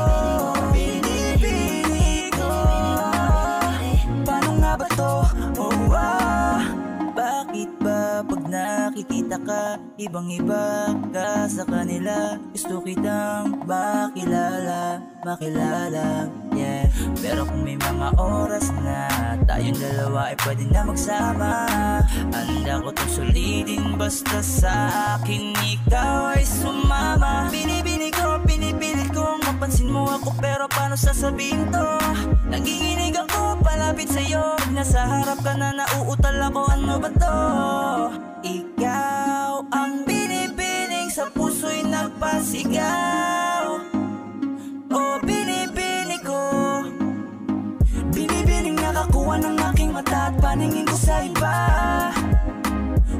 Speaker 5: Binibini ko, paano nga ba to? Oh, bakit ba pag nakikita ka, ibang-iba ka sa kanila? Gusto kitang makilala, yeah. Pero kung may mga oras na tayong dalawa ay pwede na magsama, handa ko itong sulitin basta sa akin ikaw ay sumama. Binibini ko, pinipilit kong mapansin mo ako, pero paano sasabihin to? Nanginginig ako palapit sa'yo, pag nasa harap ka na nauutal ako, ano ba to? Ikaw ang binibining sa puso'y nagpasigaw. O binibini ko, binibining nakakuha ng aking mata at paningin ko sa iba.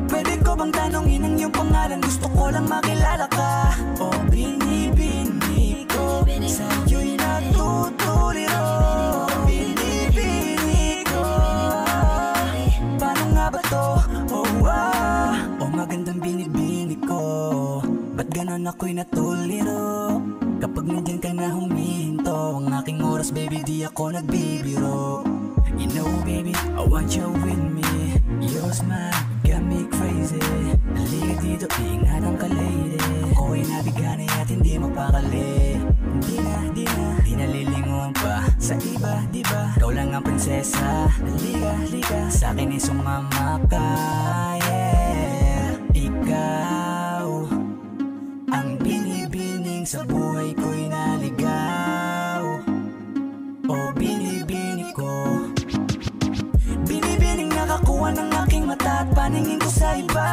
Speaker 5: Pwede ko bang tanongin ang iyong pangalan? Gusto ko lang makilala ka. O binibini ko, sa iyo'y natutuliro. Binibini ko, paano nga ba to? Oh, magandang binibini ko, ba't ganon ako'y natuliro? Kapag nandyan ka na huminto, ang aking oras baby di ako nagbibiro. You know baby, I want you with me. Your smile got me crazy. Halika dito, ingatan ka lady. Ako'y nabigani at hindi mapakali. Di na lilingon pa sa iba, diba? Ikaw lang ang prinsesa. Halika, sa akin ay sumama ka, yeah. Ikaw ang binibining sa buhay ko'y naligaw. O binibini ko, binibining nakakuha ng aking mata at paningin ko sa iba.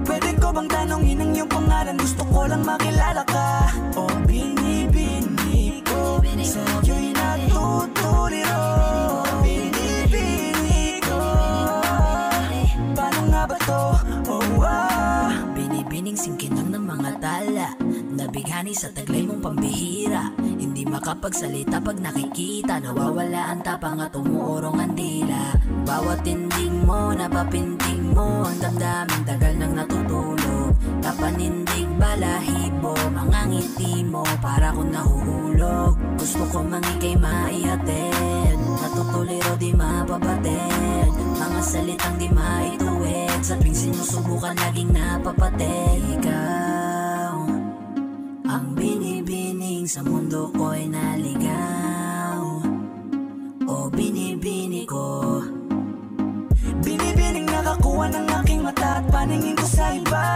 Speaker 5: Pwede ko bang tanongin ang iyong pangalan? Gusto ko lang makilala ka. O binibini ko, sa iyo'y natutuliro. Binibini ko, paano nga ba to? Binibining singkinang ng mga tala, nabighani sa taglay mong pambihira. Hindi makapagsalita pag nakikita, nawawala ang tapang at umuurong ang dila. Bawat tinding mo, napapinting mo, ang damdamin tagal nang natutulog. Napanindig balahibo, mga ngiti mo, para kong nahuhulog. Gusto ko mangikay maihatid, natutuliro di mapabatid. Mga salitang di maituwid, sa tuwing sinusubukan laging napapatid. Ikaw ang binibining sa mundo ko'y naligaw. O binibini ko, binibining nakakuha ng aking mata at paningin ko sa iba.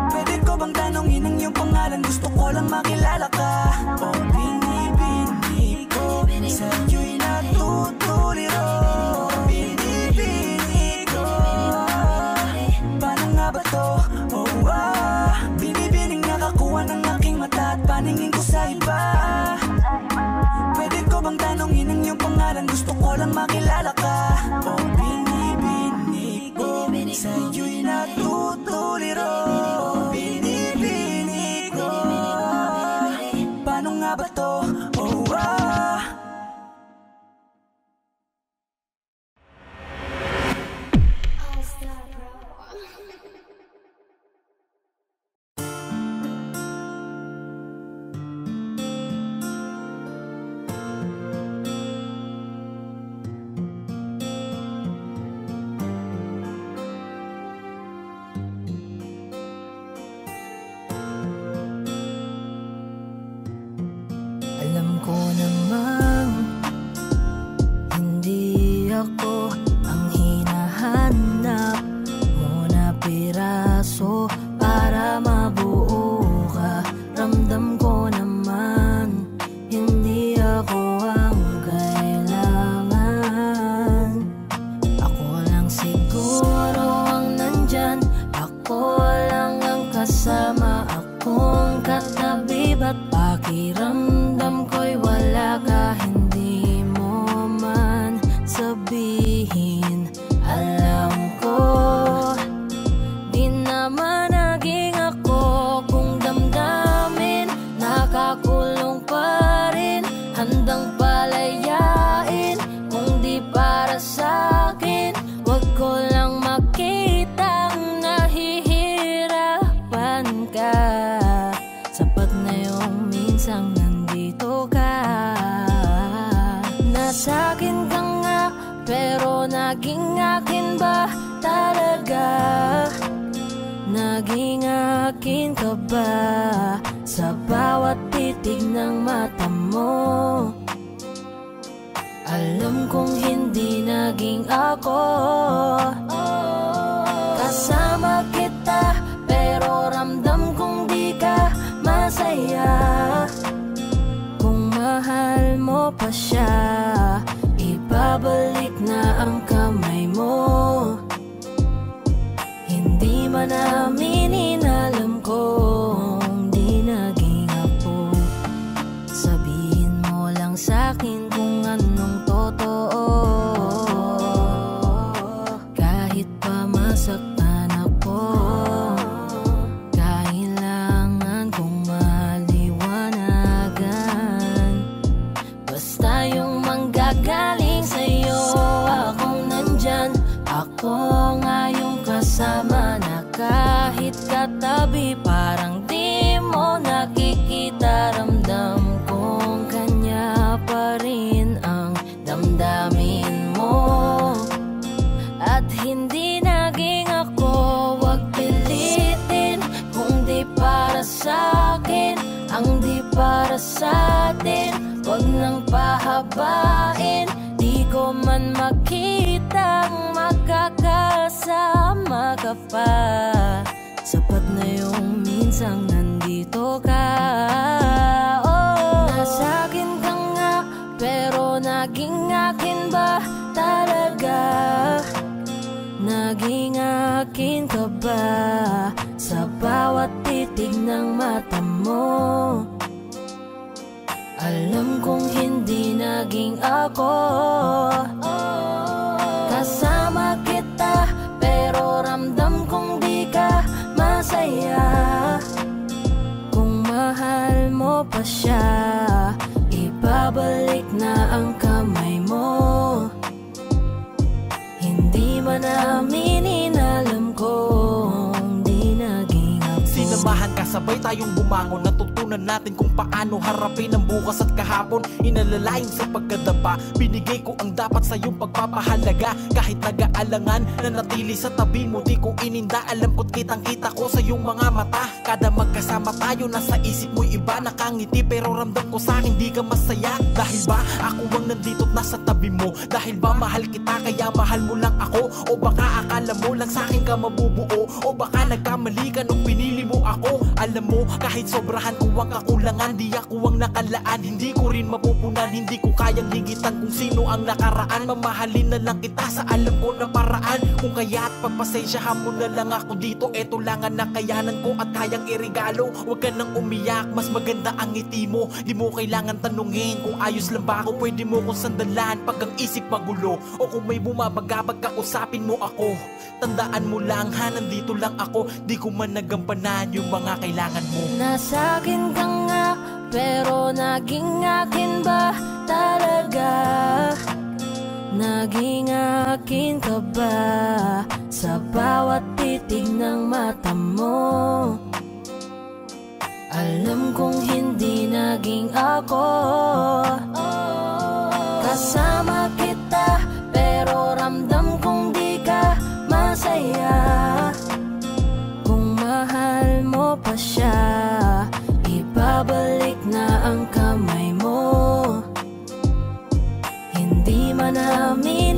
Speaker 5: Pwede ko bang tanongin ang iyong pangalan? Gusto ko lang makilala ka. O binibini ko, sa iyo'y natutuliro. Binibini ko, paano nga ba to? Binibining nakakuha ng aking mata at paningin ko sa iba. Pwede ko bang tanongin ang iyong pangalan? Gusto ko lang makilala ka. O binibini ko, sa iyo'y natutuliro. Binibini ko, paano nga ba to?
Speaker 6: ako ang hinahanap mo na piraso para mabuo ka. Ramdam ko naman hindi ako ang kailangan. Ako lang siguro ang nandyan, ako lang ang kasama, akong katabi. Ba't pakiramdam ko'y wala ka, hindi mo man sabihin. Alam ko di naman naging ako, kung damdamin nakakulong pa rin. Handang palayain kung di para sa'kin. Wag ko lang makitang nahihirapan ka. Sapat na yung minsang nandito ka. Nasa'kin ka nga, pero naging akin ba talaga? Naging akin ka ba sa bawat titig ng mata mo? Alam kong hindi naging ako. Kasama kita, pero ramdam kong di ka masaya. Kung mahal mo pa siya, ibabalik na ang kamay mo. Hindi man namin alam kung di naging ako. Sabihin mo lang sa'kin kung anong totoo. Kahit pa masaktan ako, kailangan kong maliwanagan. Basta yung manggagaling sa'yo, akong nandyan. Ako nga yung kasama na kahit katabi, parang di mo nakikita. Ramdam kong kanya pa rin ang damdamin mo. At hindi naging ako, wag pilitin kung di para sa'kin ang di para sa'tin. Wag nang pahabain, di ko man makitang magkakasama ka pa. Sapat na yung minsang nandito ka. Oh, nasa'kin ka nga, pero naging akin ba talaga? Naging akin ka ba sa bawat titig ng mata mo? Alam kong hindi naging ako. Kasama kita, pero ramdam kong di ka masaya. Kung mahal mo pa siya, ibabalik na ang kamay mo. Hindi man namin alam kung di naging ako.
Speaker 10: Sinamahan ka, sabay tayong bumangon. Natutunan natin kung paano harapin ang bukas at kahapon. Inalalayan sa pagkadapa, binigay ko ang dapat sa iyong pagpapahalaga. Kahit nag-aalangan, nanatili sa tabi mo, di ko ininda. Alam ko't kitang kita ko sa iyong mga mata. Kada magkasama tayo, nasa isip mo'y iba. Nakangiti pero ramdam ko sa'kin di ka masaya. Dahil ba ako ang nandito't nasa tabi mo? Dahil ba mahal kita kaya mahal mo lang ako? O baka akala mo lang sa'kin ka mabubuo? O baka nagkamali ka nung pinili mo ako? Alam mo, kahit sobrahan ko ang kakulangan, di ako ang nakalaan. Hindi ko rin mapupunan, hindi ko kayang higitan kung sino ang nakaraan. Mamahalin na lang kita sa alam ko na paraan. Kung kaya't pagpasensyahan mo na lang ako dito. Eto lang ang nakayanan ko at kayang irigalo. Huwag ka nang umiyak, mas maganda ang ngiti mo. Di mo kailangan tanungin kung ayos lang ba ako. Pwede mo kong sandalan pag ang isip magulo. O kung may bumabagabag ka, usapin mo ako. Tandaan mo lang ha, nandito lang ako. Di ko man nagampanan yung mga kailangan mo.
Speaker 6: Nasa'kin ka nga, pero naging akin ba talaga? Naging akin ka ba sa bawat titig ng mata mo? Alam kong hindi naging ako. Kasama kita, pero ramdam kong di ka masaya. Kung mahal mo pa siya, ibabalik na ang kamay mo. Hindi man namin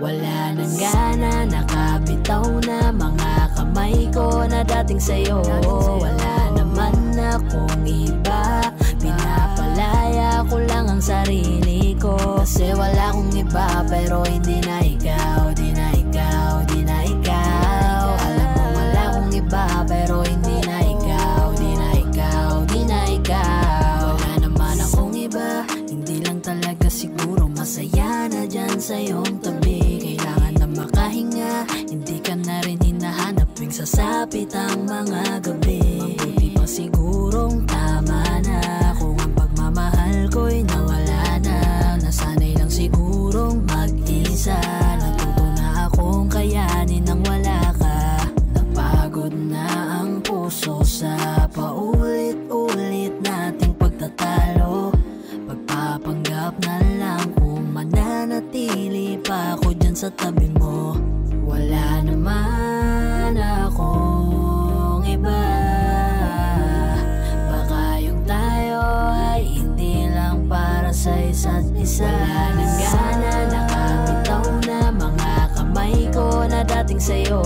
Speaker 6: Wala nang gana, nakabitaw na mga kamay ko na dating sa'yo. Wala naman akong iba, pinapalaya ko lang ang sarili ko. Kasi wala akong iba pero hindi na ikaw, di na ikaw, di na ikaw. Alam mo wala akong iba pero hindi na ikaw, di na ikaw, di na ikaw. Wala naman akong iba, hindi lang talaga siguro masaya na dyan sa iyong tabi. Kailangan na makahinga, hindi ka na rin hinahanap tuwing sasapit ang mga gabi. Mabuti pa sigurong tama na kung ang pagmamahal ko'y nawala na. Nasanay lang sigurong mag-isa, natuto na akong kayanin nang wala ka. Napagod na ang puso sa paulit-ulit nating pagtatalo. Pagpapanggap na lang kung mananatili pa ako dyan sa tabi mo. Wala naman akong iba, baka yung tayo ay hindi lang para sa isa't isa. Wala nang gana, nakabitaw na mga kamay ko na dating sa'yo.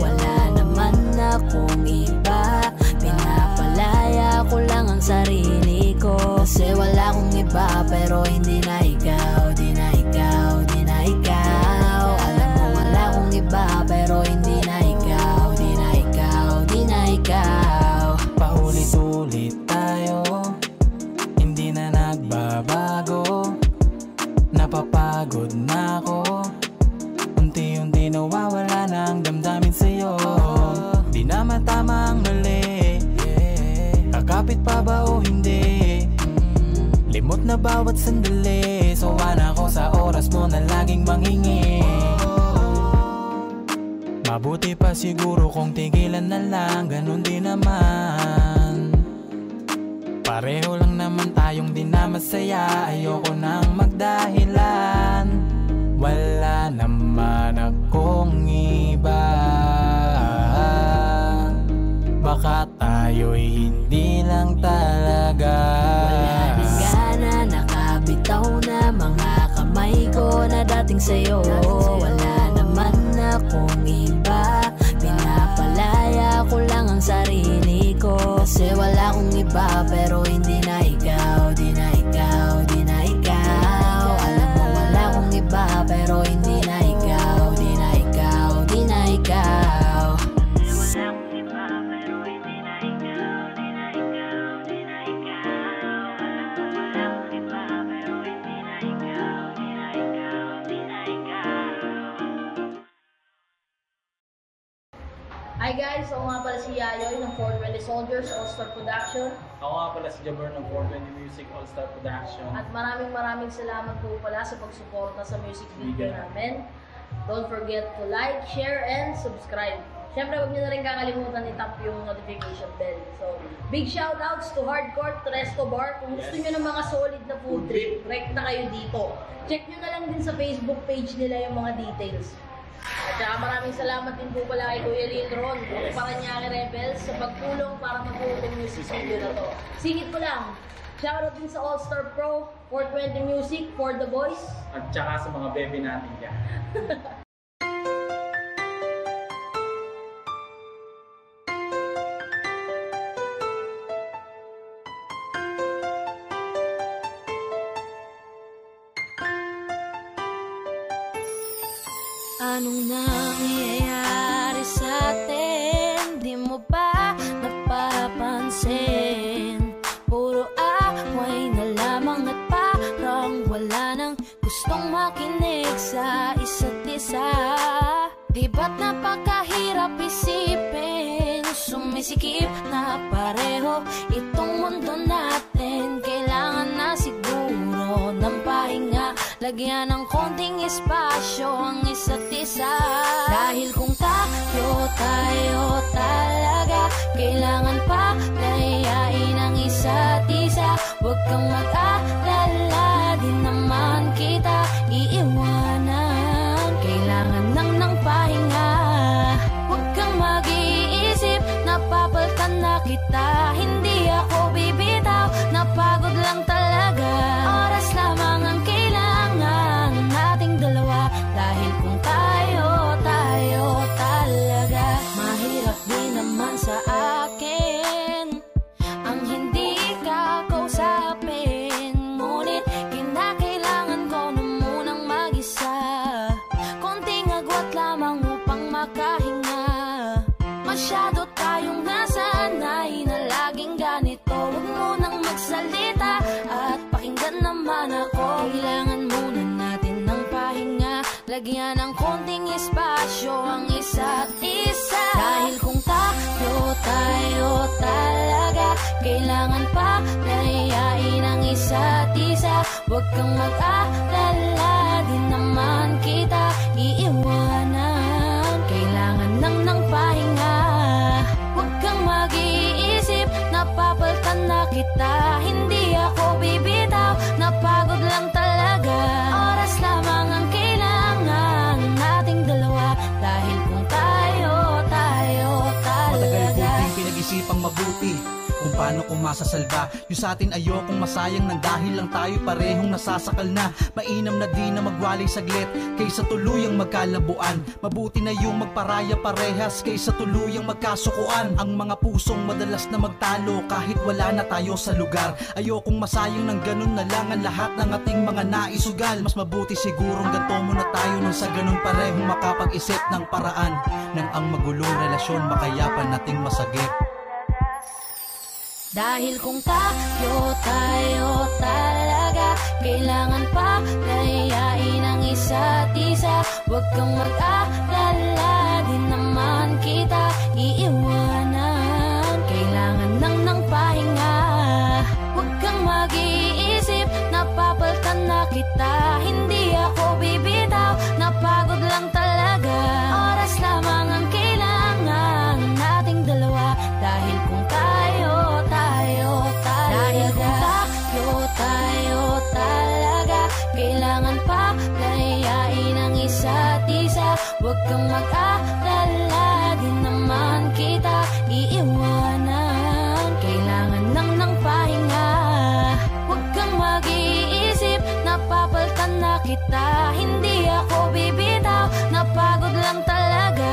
Speaker 6: Wala naman akong iba, pinapalaya ko lang ang sarili ko. Kasi wala akong iba pero hindi na ikaw, di na ikaw, di na ikaw. Alam mo wala akong iba pero hindi na ikaw, di na ikaw, di na ikaw.
Speaker 10: Paulit-ulit tayo, hindi na nagbabago. Napapagod na ako, unti-unti nawawala na ang damdamin sa'yo. Di naman tama ang mali, kakapit pa ba o hindi? Limot na bawat sandali, sawa na ako sa oras mo na laging mangingi. Mabuti pa siguro kung tigilan na lang, ganun din naman. Pareho lang naman tayong di na masaya, ayoko nang magdahilan. Wala naman akong iba, baka tayo'y hindi lang talaga.
Speaker 6: Wala nang gana, nakabitaw na mga kamay ko na dating sa'yo. Wala naman akong iba, pinapalaya ko lang ang sarili ko. Kasi wala akong iba pero hindi na ikaw, di na ikaw, di na ikaw. Alam mo wala akong iba pero hindi na ikaw, di na ikaw, di na ikaw.
Speaker 11: Hi guys! Ako nga pala si Yayoy ng 420 Soldiers All-Star Production.
Speaker 12: Ako nga pala si Jabber ng 420 Music All-Star Production.
Speaker 11: At maraming salamat po pala sa pagsuporta sa music video namin. Don't forget to like, share, and subscribe. Siyempre, huwag niyo na rin kakalimutan i-tap yung notification bell. So, big shoutouts to Hardcore, to Resto Bar. Kung gusto niyo ng mga solid na food trip, rek na kayo dito. Check niyo na lang din sa Facebook page nila yung mga details. At saka maraming salamat din po pala kay Kuya Lindron, ng Paranaque Rebels, sa pagtulong para mabuo yung music video na to. Singit ko lang, shoutout din sa All-Star Pro, 420 Music, For The Boys.
Speaker 12: At saka sa mga bebe natin dyan.
Speaker 6: Anong nangyayari sa atin? Di mo ba napapansin? Puro away na lamang at parang wala nang gustong makinig sa isa't isa. Di ba't napakahirap isipin? Sumisikip na pareho itong mundo natin. Kailangan na siguro ng pahinga, lagyan ng konting espasyo ang isa't isa. Dahil kung tayo talaga, kailangan pa layain ang isa't isa. Huwag kang mag-alala, di naman kita iiwanan. Kailangan lang ng pahinga, huwag kang mag-iisip, napapalitan na kita. Hindi ako bibitaw, napagod lang talaga. Oras lamang ang kailangan nating dalawa. Dahil kung
Speaker 1: Masyado tayong nasanay na laging ganito. Huwag mo nang magsalita at pakinggan naman ako. Kailangan muna natin ng pahinga, lagyan ng konting espasyo ang isa't isa. Dahil kung tayo talaga, kailangan pa layain ang isa't isa. Huwag kang mag-alala, di naman kita iiwanan. Kailangan lang ng pahinga, huwag kang mag-iisip, napapaltan na kita. Hindi ako bibitaw, napagod lang talaga. Oras lamang ang kailangan nating dalawa. Dahil kung tayo talaga.
Speaker 10: Matagal ko din pinag-isipang mabuti kung paano ko masasalba yung sa atin. Ayokong masayang nang dahil lang tayo parehong nasasakal na. Mainam na di na magwalay saglit kaysa tuluyang magkalabuan. Mabuti na yung magparaya parehas kaysa tuluyang magkasukuan. Ang mga pusong madalas na magtalo kahit wala na tayo sa lugar. Ayokong masayang ng ganun na lang ang lahat ng ating mga naisugal. Mas mabuti sigurong ganto muna tayo nang sa ganun parehong makapag-isip ng paraan nang ang magulong relasyon makayapan nating masagip.
Speaker 1: Dahil kung tayo talaga, kailangan pa layain ang isa't isa. Huwag kang mag-alala, di naman kita iiwanan. Kailangan lang ng pahinga, huwag kang mag-iisip, napapaltan na kita. Hindi ako bibitaw, napagod lang talaga. Oras lamang ang kailangan nating dalawa. Dahil kung tayo talaga, kailangan pa layain ang isa't isa. Huwag kang mag-alala, di naman kita iiwanan. Kailangan lang ng pahinga, huwag kang mag-iisip, napapaltan na kita. Hindi ako bibitaw, napagod lang talaga.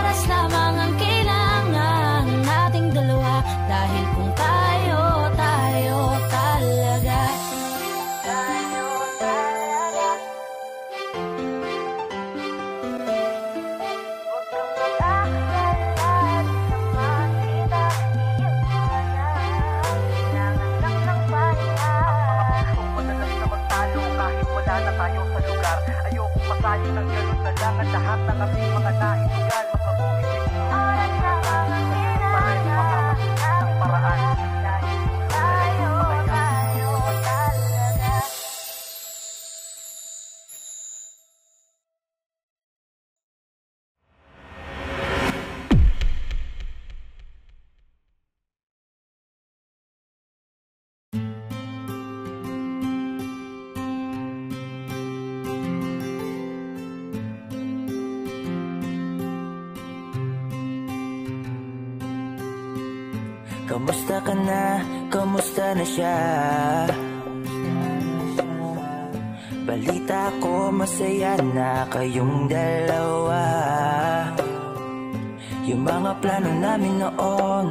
Speaker 1: Oras lamang ang kailangan nating dalawa. Dahil kung tayo talaga.
Speaker 10: Ayokong masayang ng ganun na lang ang lahat ng ating mga naisugal. Mas mabuti siguro
Speaker 1: oras lamang ang kailangan
Speaker 10: ng paraan.
Speaker 1: Tayo talaga.
Speaker 5: Kamusta ka na? Kamusta na siya? Balita ko masaya na kayong dalawa. Yung mga plano namin noon,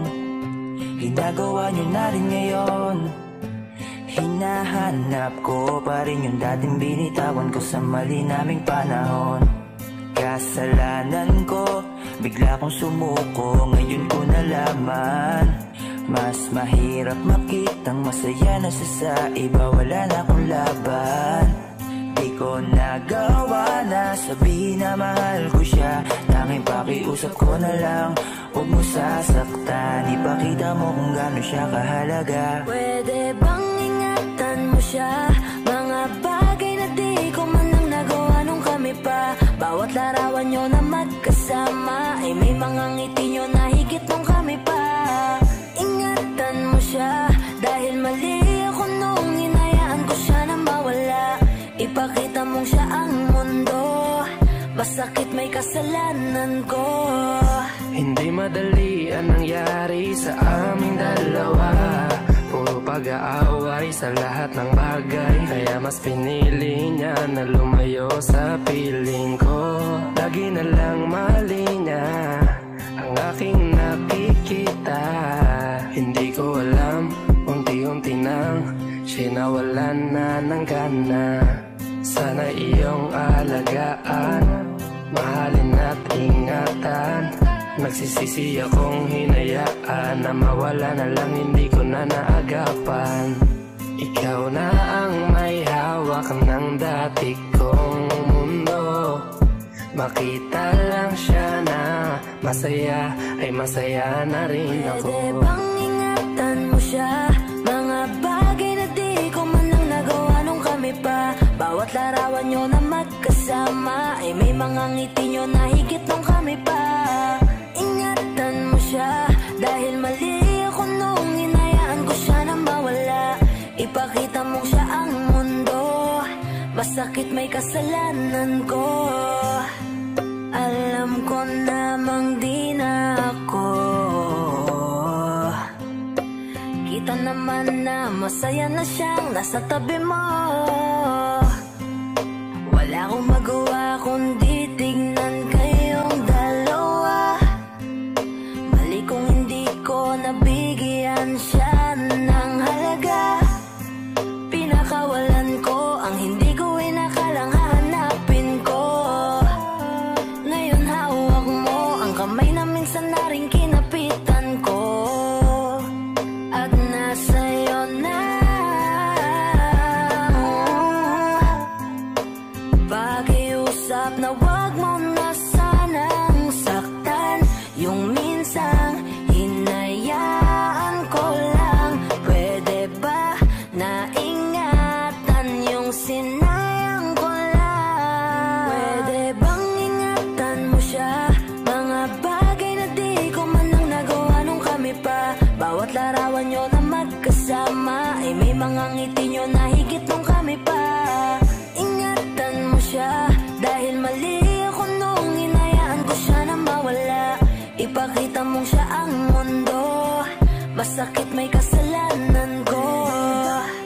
Speaker 5: ginagawa nyo na rin ngayon. Hinahanap ko pa rin yung dating binitawan ko sa mali naming panahon. Kasalanan ko, bigla kong sumuko, ngayon ko nalaman. Mas mahirap makitang masaya na siya sa iba, wala na akong laban. Di ko nagawa na sabihin na mahal ko siya. Tanging pakiusap ko na lang, huwag mo sasaktan. Ipakita mo kung gaano siya kahalaga.
Speaker 1: Pwede bang ingatan mo siya? Mga bagay na di ko man lang nagawa nung kami pa. Bawat larawan nyo na magkasama ay may mga ngiti nyo na higit nung kami pa. Ingatan mo siya, dahil mali ako nung hinayaan ko siya na mawala. Ipakita mong siya ang mundo, masakit may kasalanan ko.
Speaker 9: Hindi madali ang nangyari sa aming dalawa. Puro pag-aaway sa lahat ng bagay, kaya mas pinili niya na lumayo sa piling ko. Lagi na lang mali niya ang aking nakikita. Hindi ko alam, unti-unti nang sinawalan na ng gana. Sana iyong alagaan, mahalin at ingatan. Nagsisisi akong hinayaan na mawala na lang, hindi ko na naagapan. Ikaw na ang may hawak ng dati kong mundo. Makita lang siya na masaya, ay masaya na rin ako.
Speaker 6: Pwede bang ingatan mo siya? Mga bagay na di ko man lang nagawa nung kami pa. Bawat larawan nyo na magkasama ay may mga ngiti nyo na higit nung kami pa. Ingatan mo siya dahil mali ako nung hinayaan ko siya na mawala. Ipakita mong siya ang mundo, masakit may kasalanan ko. Alam ko namang di na ako. Kita naman na masaya na siyang nasa tabi mo. Wala akong magawa kundi tignan kayong dalawa. Mali kung hindi ko nabigyan siya ng halaga. Pinakawalan ko ang hindi ko inakalang hahanapin ko. Ngayon hawak mo ang kamay na minsan na rin kinapitan ko. At nasa'yo na. Pakiusap na wag mo na sanang saktan. Yung minsang hinayaan ko lang. Pwede ba na ingatan yung sinayang ko lang? Pwede bang ingatan mo siya? Mga bagay na di ko man lang nagawa nung kami pa. Bawat larawan nyo na magkasama ay may mga ngiti nyo na higit nung kami pa. Ingatan mo siya dahil mali ako nung hinayaan ko siya na mawala. Ipakita mong siya ang mundo, masakit may kasalanan ko.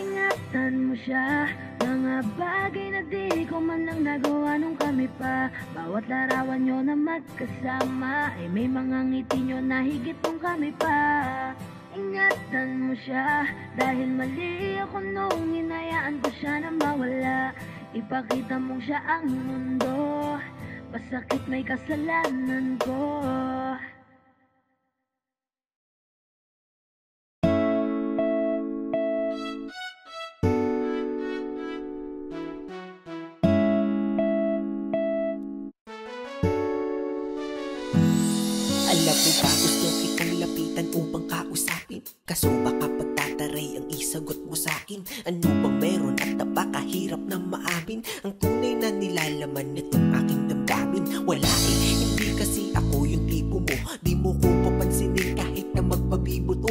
Speaker 6: Ingatan mo siya, mga bagay na di ko man lang nagawa nung kami pa. Bawat larawan nyo na magkasama ay may mga ngiti nyo na higit nung kami pa. Ingatan mo siya dahil mali ako nung hinayaan ko siya na mawala. Ipakita mong siya ang mundo, masakit may kasalanan ko.
Speaker 13: Alam mo ba gusto kitang lapitan upang kausapin? Kaso baka pagtataray ang isagot mo sa'kin. Ano bang meron at napakahirap na maamin ang tunay na nilalaman nitong aking damdamin? Wala eh, hindi kasi ako yung tipo mo. Di mo ko papansinin kahit na magpabibuto.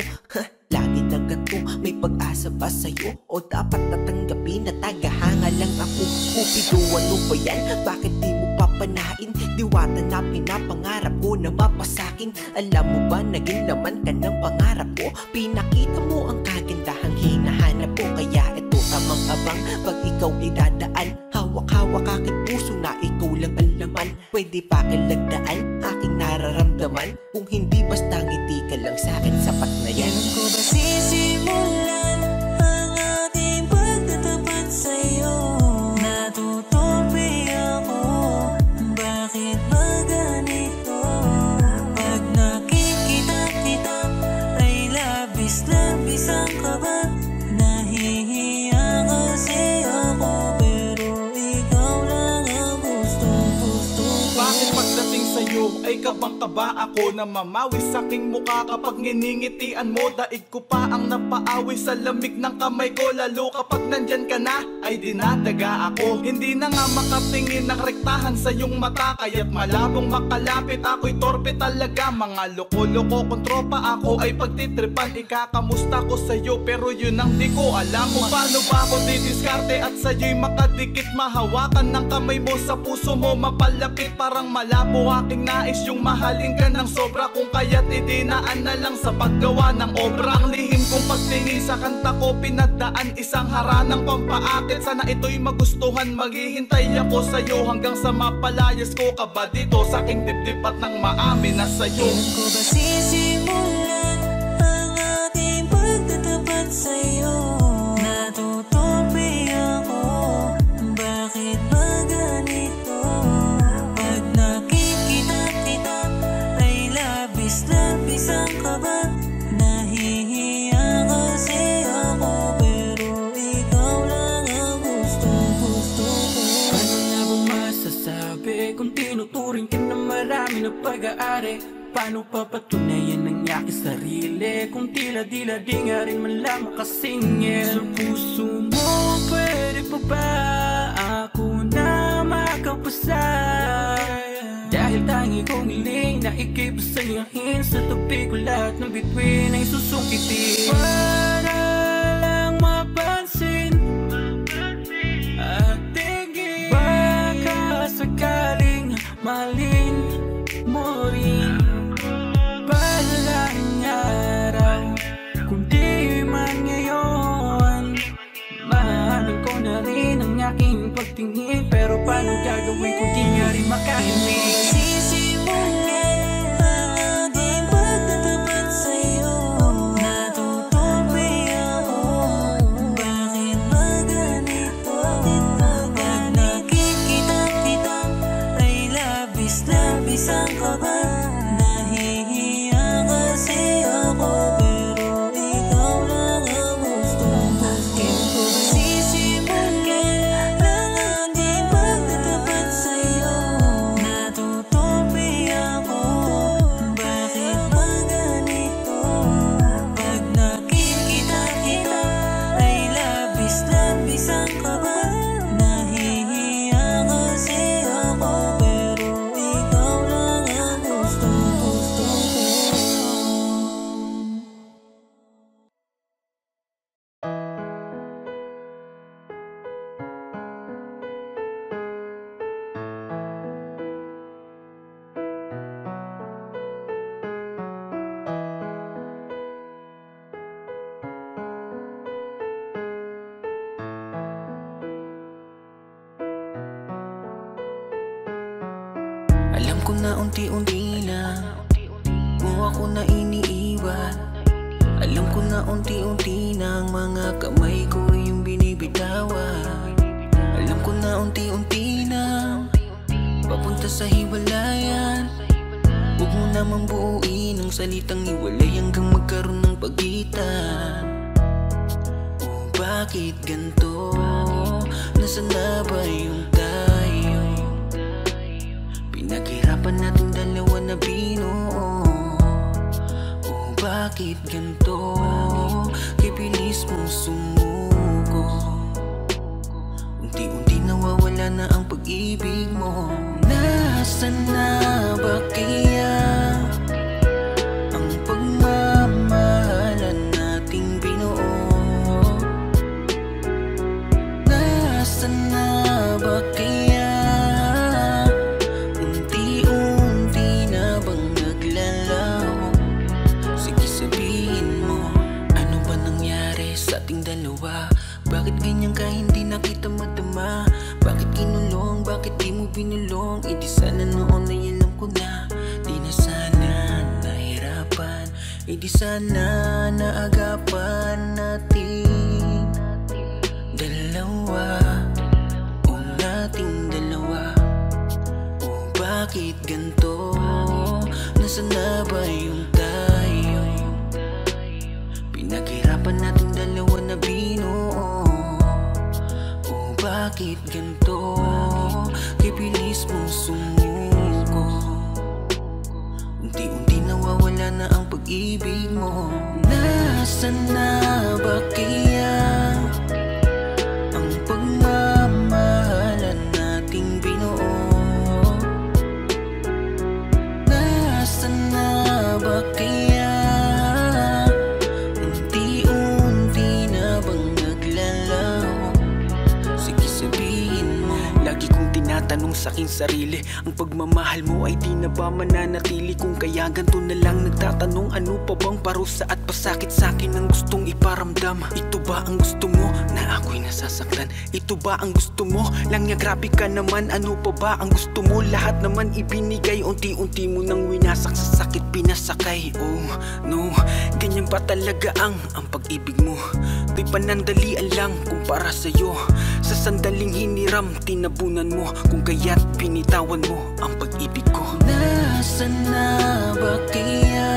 Speaker 13: Lagi na ganito, may pag-asa ba sa'yo? O dapat natanggapin na tagahanga lang ako? Kupido, ano ba yan? Bakit di mo papanain? Diwata na pinapangarap ko na mapasakin. Alam mo ba, naging laman ka ng pangarap ko. Pinakita mo ang kagandahang hinahanap ko. Kaya ito tamang abang pag ikaw ay dadaan. Hawak-hawak aking puso na ikaw lang ang laman. Pwede pa ilagdaan aking nararamdaman. Kung hindi basta ngiti ka lang sa'kin, sapat na yan.
Speaker 5: Kailan ko ba sisimulan ang ating pagtatapat sa'yo? Natutupi ako, bakit ba ganito? Pag nakikita kita ay labis-labis ang kaba. Nahihiya kasi ako pero ikaw lang ang gusto-gusto ko.
Speaker 4: Bakit pagdating sa'yo ay kabang-kaba ako na mamawi sa'king mukha kapag nginingitian mo? Daig ko pa ang napaawi sa lamig ng kamay ko. Lalo kapag nandyan ka na ay dinadaga ako. Hindi na nga makatingin ng rektahan sa iyong mata. Kaya't malabong makalapit ako'y torpe talaga. Mga loko-loko kong tropa ako ay pagtitripan. Ikakamusta ko sa'yo pero yun ang di ko alam. Kung paano ba ako didiskarte at sa'yo'y makadikit. Mahawakan ng kamay mo sa puso mo mapalapit. Parang malabo aking nais yung mahalin ka ng sobra. Kung kaya't idinaan na lang sa paggawa ng obra. Ang lihim kong pagtingin sa kanta ko pinagdaan isang haranang pampaakit. Sana ito'y magustuhan, maghihintay ako sa'yo hanggang sa mapalayas ko ka ba dito sa aking dibdib at nang maamin na sa'yo.
Speaker 5: Kailan ko ba sisimulan ang ating pagtatapat sa'yo? Natutupi ako, bakit ba ganito? Pag nakikita kita ay labis
Speaker 10: Ituturing ka na marami na pag-aari. Paano papatunayan ang aking sarili kung tila-dila di nga rin man lang makasingil? Sa puso mo, pwede pa ba ako na makapasa? Dahil tangi kong hiling na ika'y pasayahin. Sa tabi ko lahat ng bituin ay susungkitin. Para lang mapansin at tingin, baka sakaling mahalin mo rin. Balang araw, kundi man ngayon, mahanap ko na rin ang aking pagtingin. Pero paano gagawin kung di nga rin makahimik?
Speaker 5: Alam ko na unti-unti na mo ako na iniiwan. Alam ko na unti-unti na ang mga kamay ko yung binibitawan. Alam ko na unti-unti na papunta sa hiwalayan. Huwag mo namang buuin ang salitang hiwalay hanggang magkaroon ng pagitan. Oh, bakit ganito? Nasaan na ba yung tayo? Pinaghirapan natin dalawa na binuo. Oh, bakit ganito? Kibilis mong sumuko. Unti-unti nawawala na ang pag-ibig mo. Nasaan na ba kaya ang pagmamahalan nating binuo? Nasaan na ba kaya? Bakit ganyan ka hindi na kita madama? Bakit kinulong? Bakit di mo binulong? E di sana noon ay alam ko na. Di na sana nahirapan. E di sana naagapan natin dalawa. O nating dalawa. O bakit ganito? Nasaan na ba yung tayo? Pinaghirapan natin dalawa na binuo. Oh, bakit ganito? Kibilis mong sumuko. Unti-unti nawawala na ang pag-ibig mo. Nasaan na ba kaya ang pagmamahalan nating binuo? Nasaan na ba kaya? Tanong sa aking sarili, ang pagmamahal mo ay di na ba mananatili? Kung kaya ganito na lang nagtatanong, ano pa bang parusa at pasakit sa akin ang gustong iparamdam? Ito ba ang gusto mo na ako'y nasasaktan? Ito ba ang gusto mo lang niya? Grabe ka naman, ano pa ba ang gusto mo? Lahat naman ibinigay, unti-unti mo nang winasak, sa sakit pinasakay. Oh no, ganyan pa talaga ang pag-ibig mo. To'y panandalian lang kumpara sa'yo. Sa sandaling hiniram, tinabunan mo. Kung kaya't pinitawan mo ang pag-ibig ko. Nasaan na ba kaya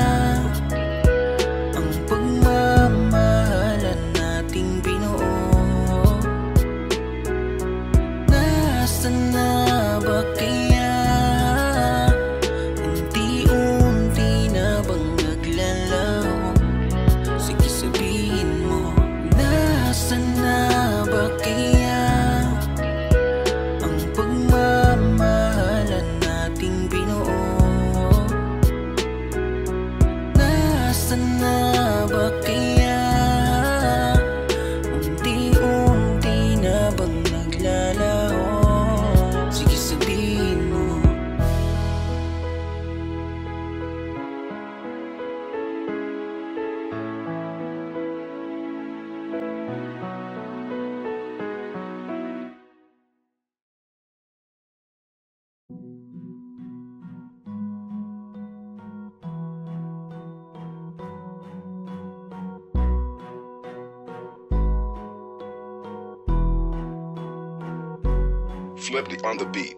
Speaker 5: ang pagmamahalan nating binuo? Nasaan na ba kaya
Speaker 3: Swifty on the beat.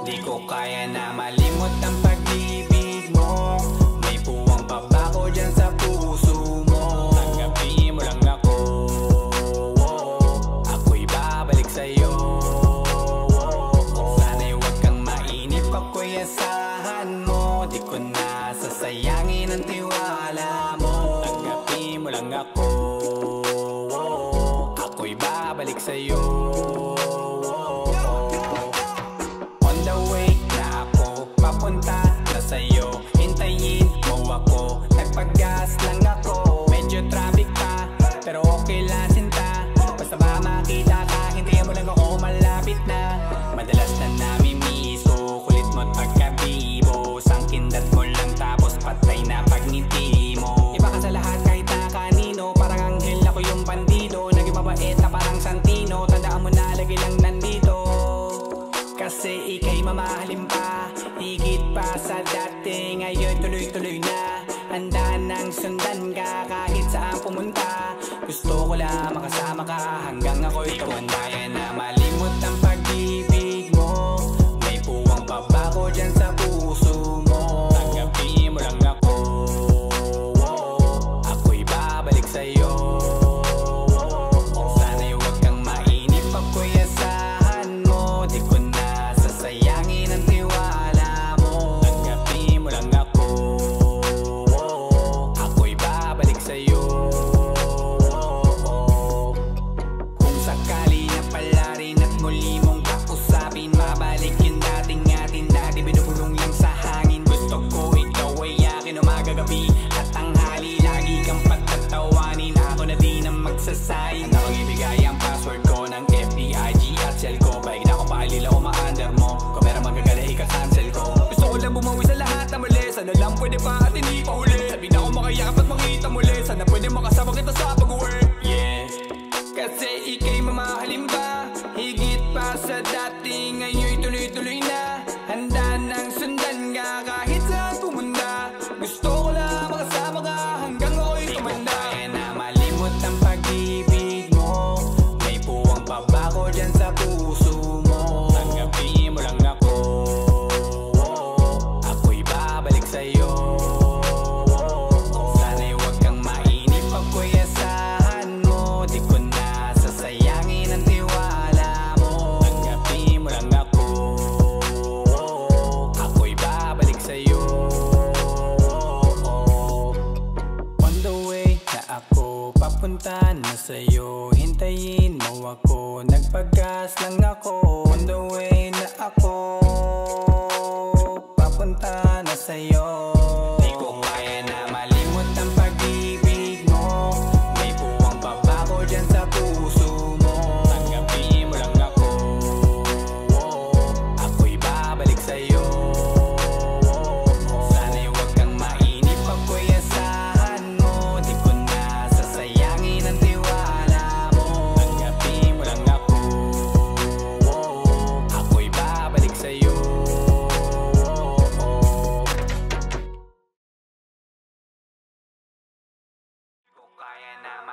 Speaker 14: Di ko kaya na malimot ang pag-ibig mo. May puwang pa ba ko dyan sa puso mo? Tanggapin mo lang ako, ako'y babalik sa'yo. Sana'y huwag kang mainip, ako'y asahan mo. Di ko na sasayangin ang tiwala mo. Tanggapin mo lang ako, ako'y babalik sa'yo. Papunta na sa'yo, hintayin mo ako. Nagpag-gas lang ako, medyo traffic pa, pero okay lang sinta. Basta ba makita ka, hintayin mo lang ako, malapit na. Madalas na namimiso, kulit mo't pagkabibo. Sangkindat mo lang tapos patay na pagngiti mo. Iba ka sa lahat kahit na kanino, parang anghel ako yung bandido. Naging mabait na parang Santino, tandaan mo na lagi lang nandito. Kasi ika'y mamahalin pa, higit pa sa dati. Ngayon tuloy-tuloy na, handa nang sundan ka kahit saan pumunta. Gusto ko lang makasama ka hanggang ako'y tumanda. Na malimot ang pag-ibig mo. May puwang pa ba ko dyan sa puso mo? Tanggapin mo lang ako, ako'y babalik sa'yo. Sana'y huwag kang mainip, ako'y asahan mo. Di ko na sasayangin ang tiwala mo. Tanggapin mo lang ako, ako'y babalik sa'yo. Kung sakali na pala rin at muli mong kausapin, mabalik yung dating atin dati binubulong lang sa hangin. Gusto ko ikaw ay akin umaga gabi at tanghali. Lagi kang pagtatawanin, ako na din ang magsasayin. Na mag-ibigay ang password ko ng FBIG at cell ko. Baik na ako paalila o ma-under mo, kung meron magagala ika-cancel ko. Gusto ko lang bumawi sa lahat na mali. Sana lang pwede pa at hindi pa huli. Sabi na ako makayakap at makita muli. Sana pwede makasama kita sa pag-work. Yeah, kasi ika'y mamahalin ba, higit pa sa dati. Ngayon'y tuloy-tuloy na, handa nang sundan ka kahit saan pumunta. Gusto ko lang makasama ka hanggang ako'y tumanda. Di ko kaya na malimot ang pag-ibig mo. May puwang pa ba ko dyan sa puso mo? Tanggapin mo lang ako, ako'y babalik sa'yo. Sana'y huwag kang mainip, ako'y asahan mo. Di ko na sasayangin ang tiwala mo. Tanggapin mo lang ako, ako'y babalik sa'yo. On the way na ako, papunta na sa'yo, hintayin mo ako. Nagpag-gas lang ako. On the way na ako, papunta na sa'yo. Di ko kaya na malimot ang pag-ibig mo. May puwang pa ba ko dyan sa puso mo? Tanggapin mo lang ako, ako'y babalik sa'yo. Sana'y huwag kang mainip, ako'y asahan mo. Di ko na sasayangin ang tiwala mo. Tanggapin mo lang ako, ako'y babalik sa'yo. Kaya na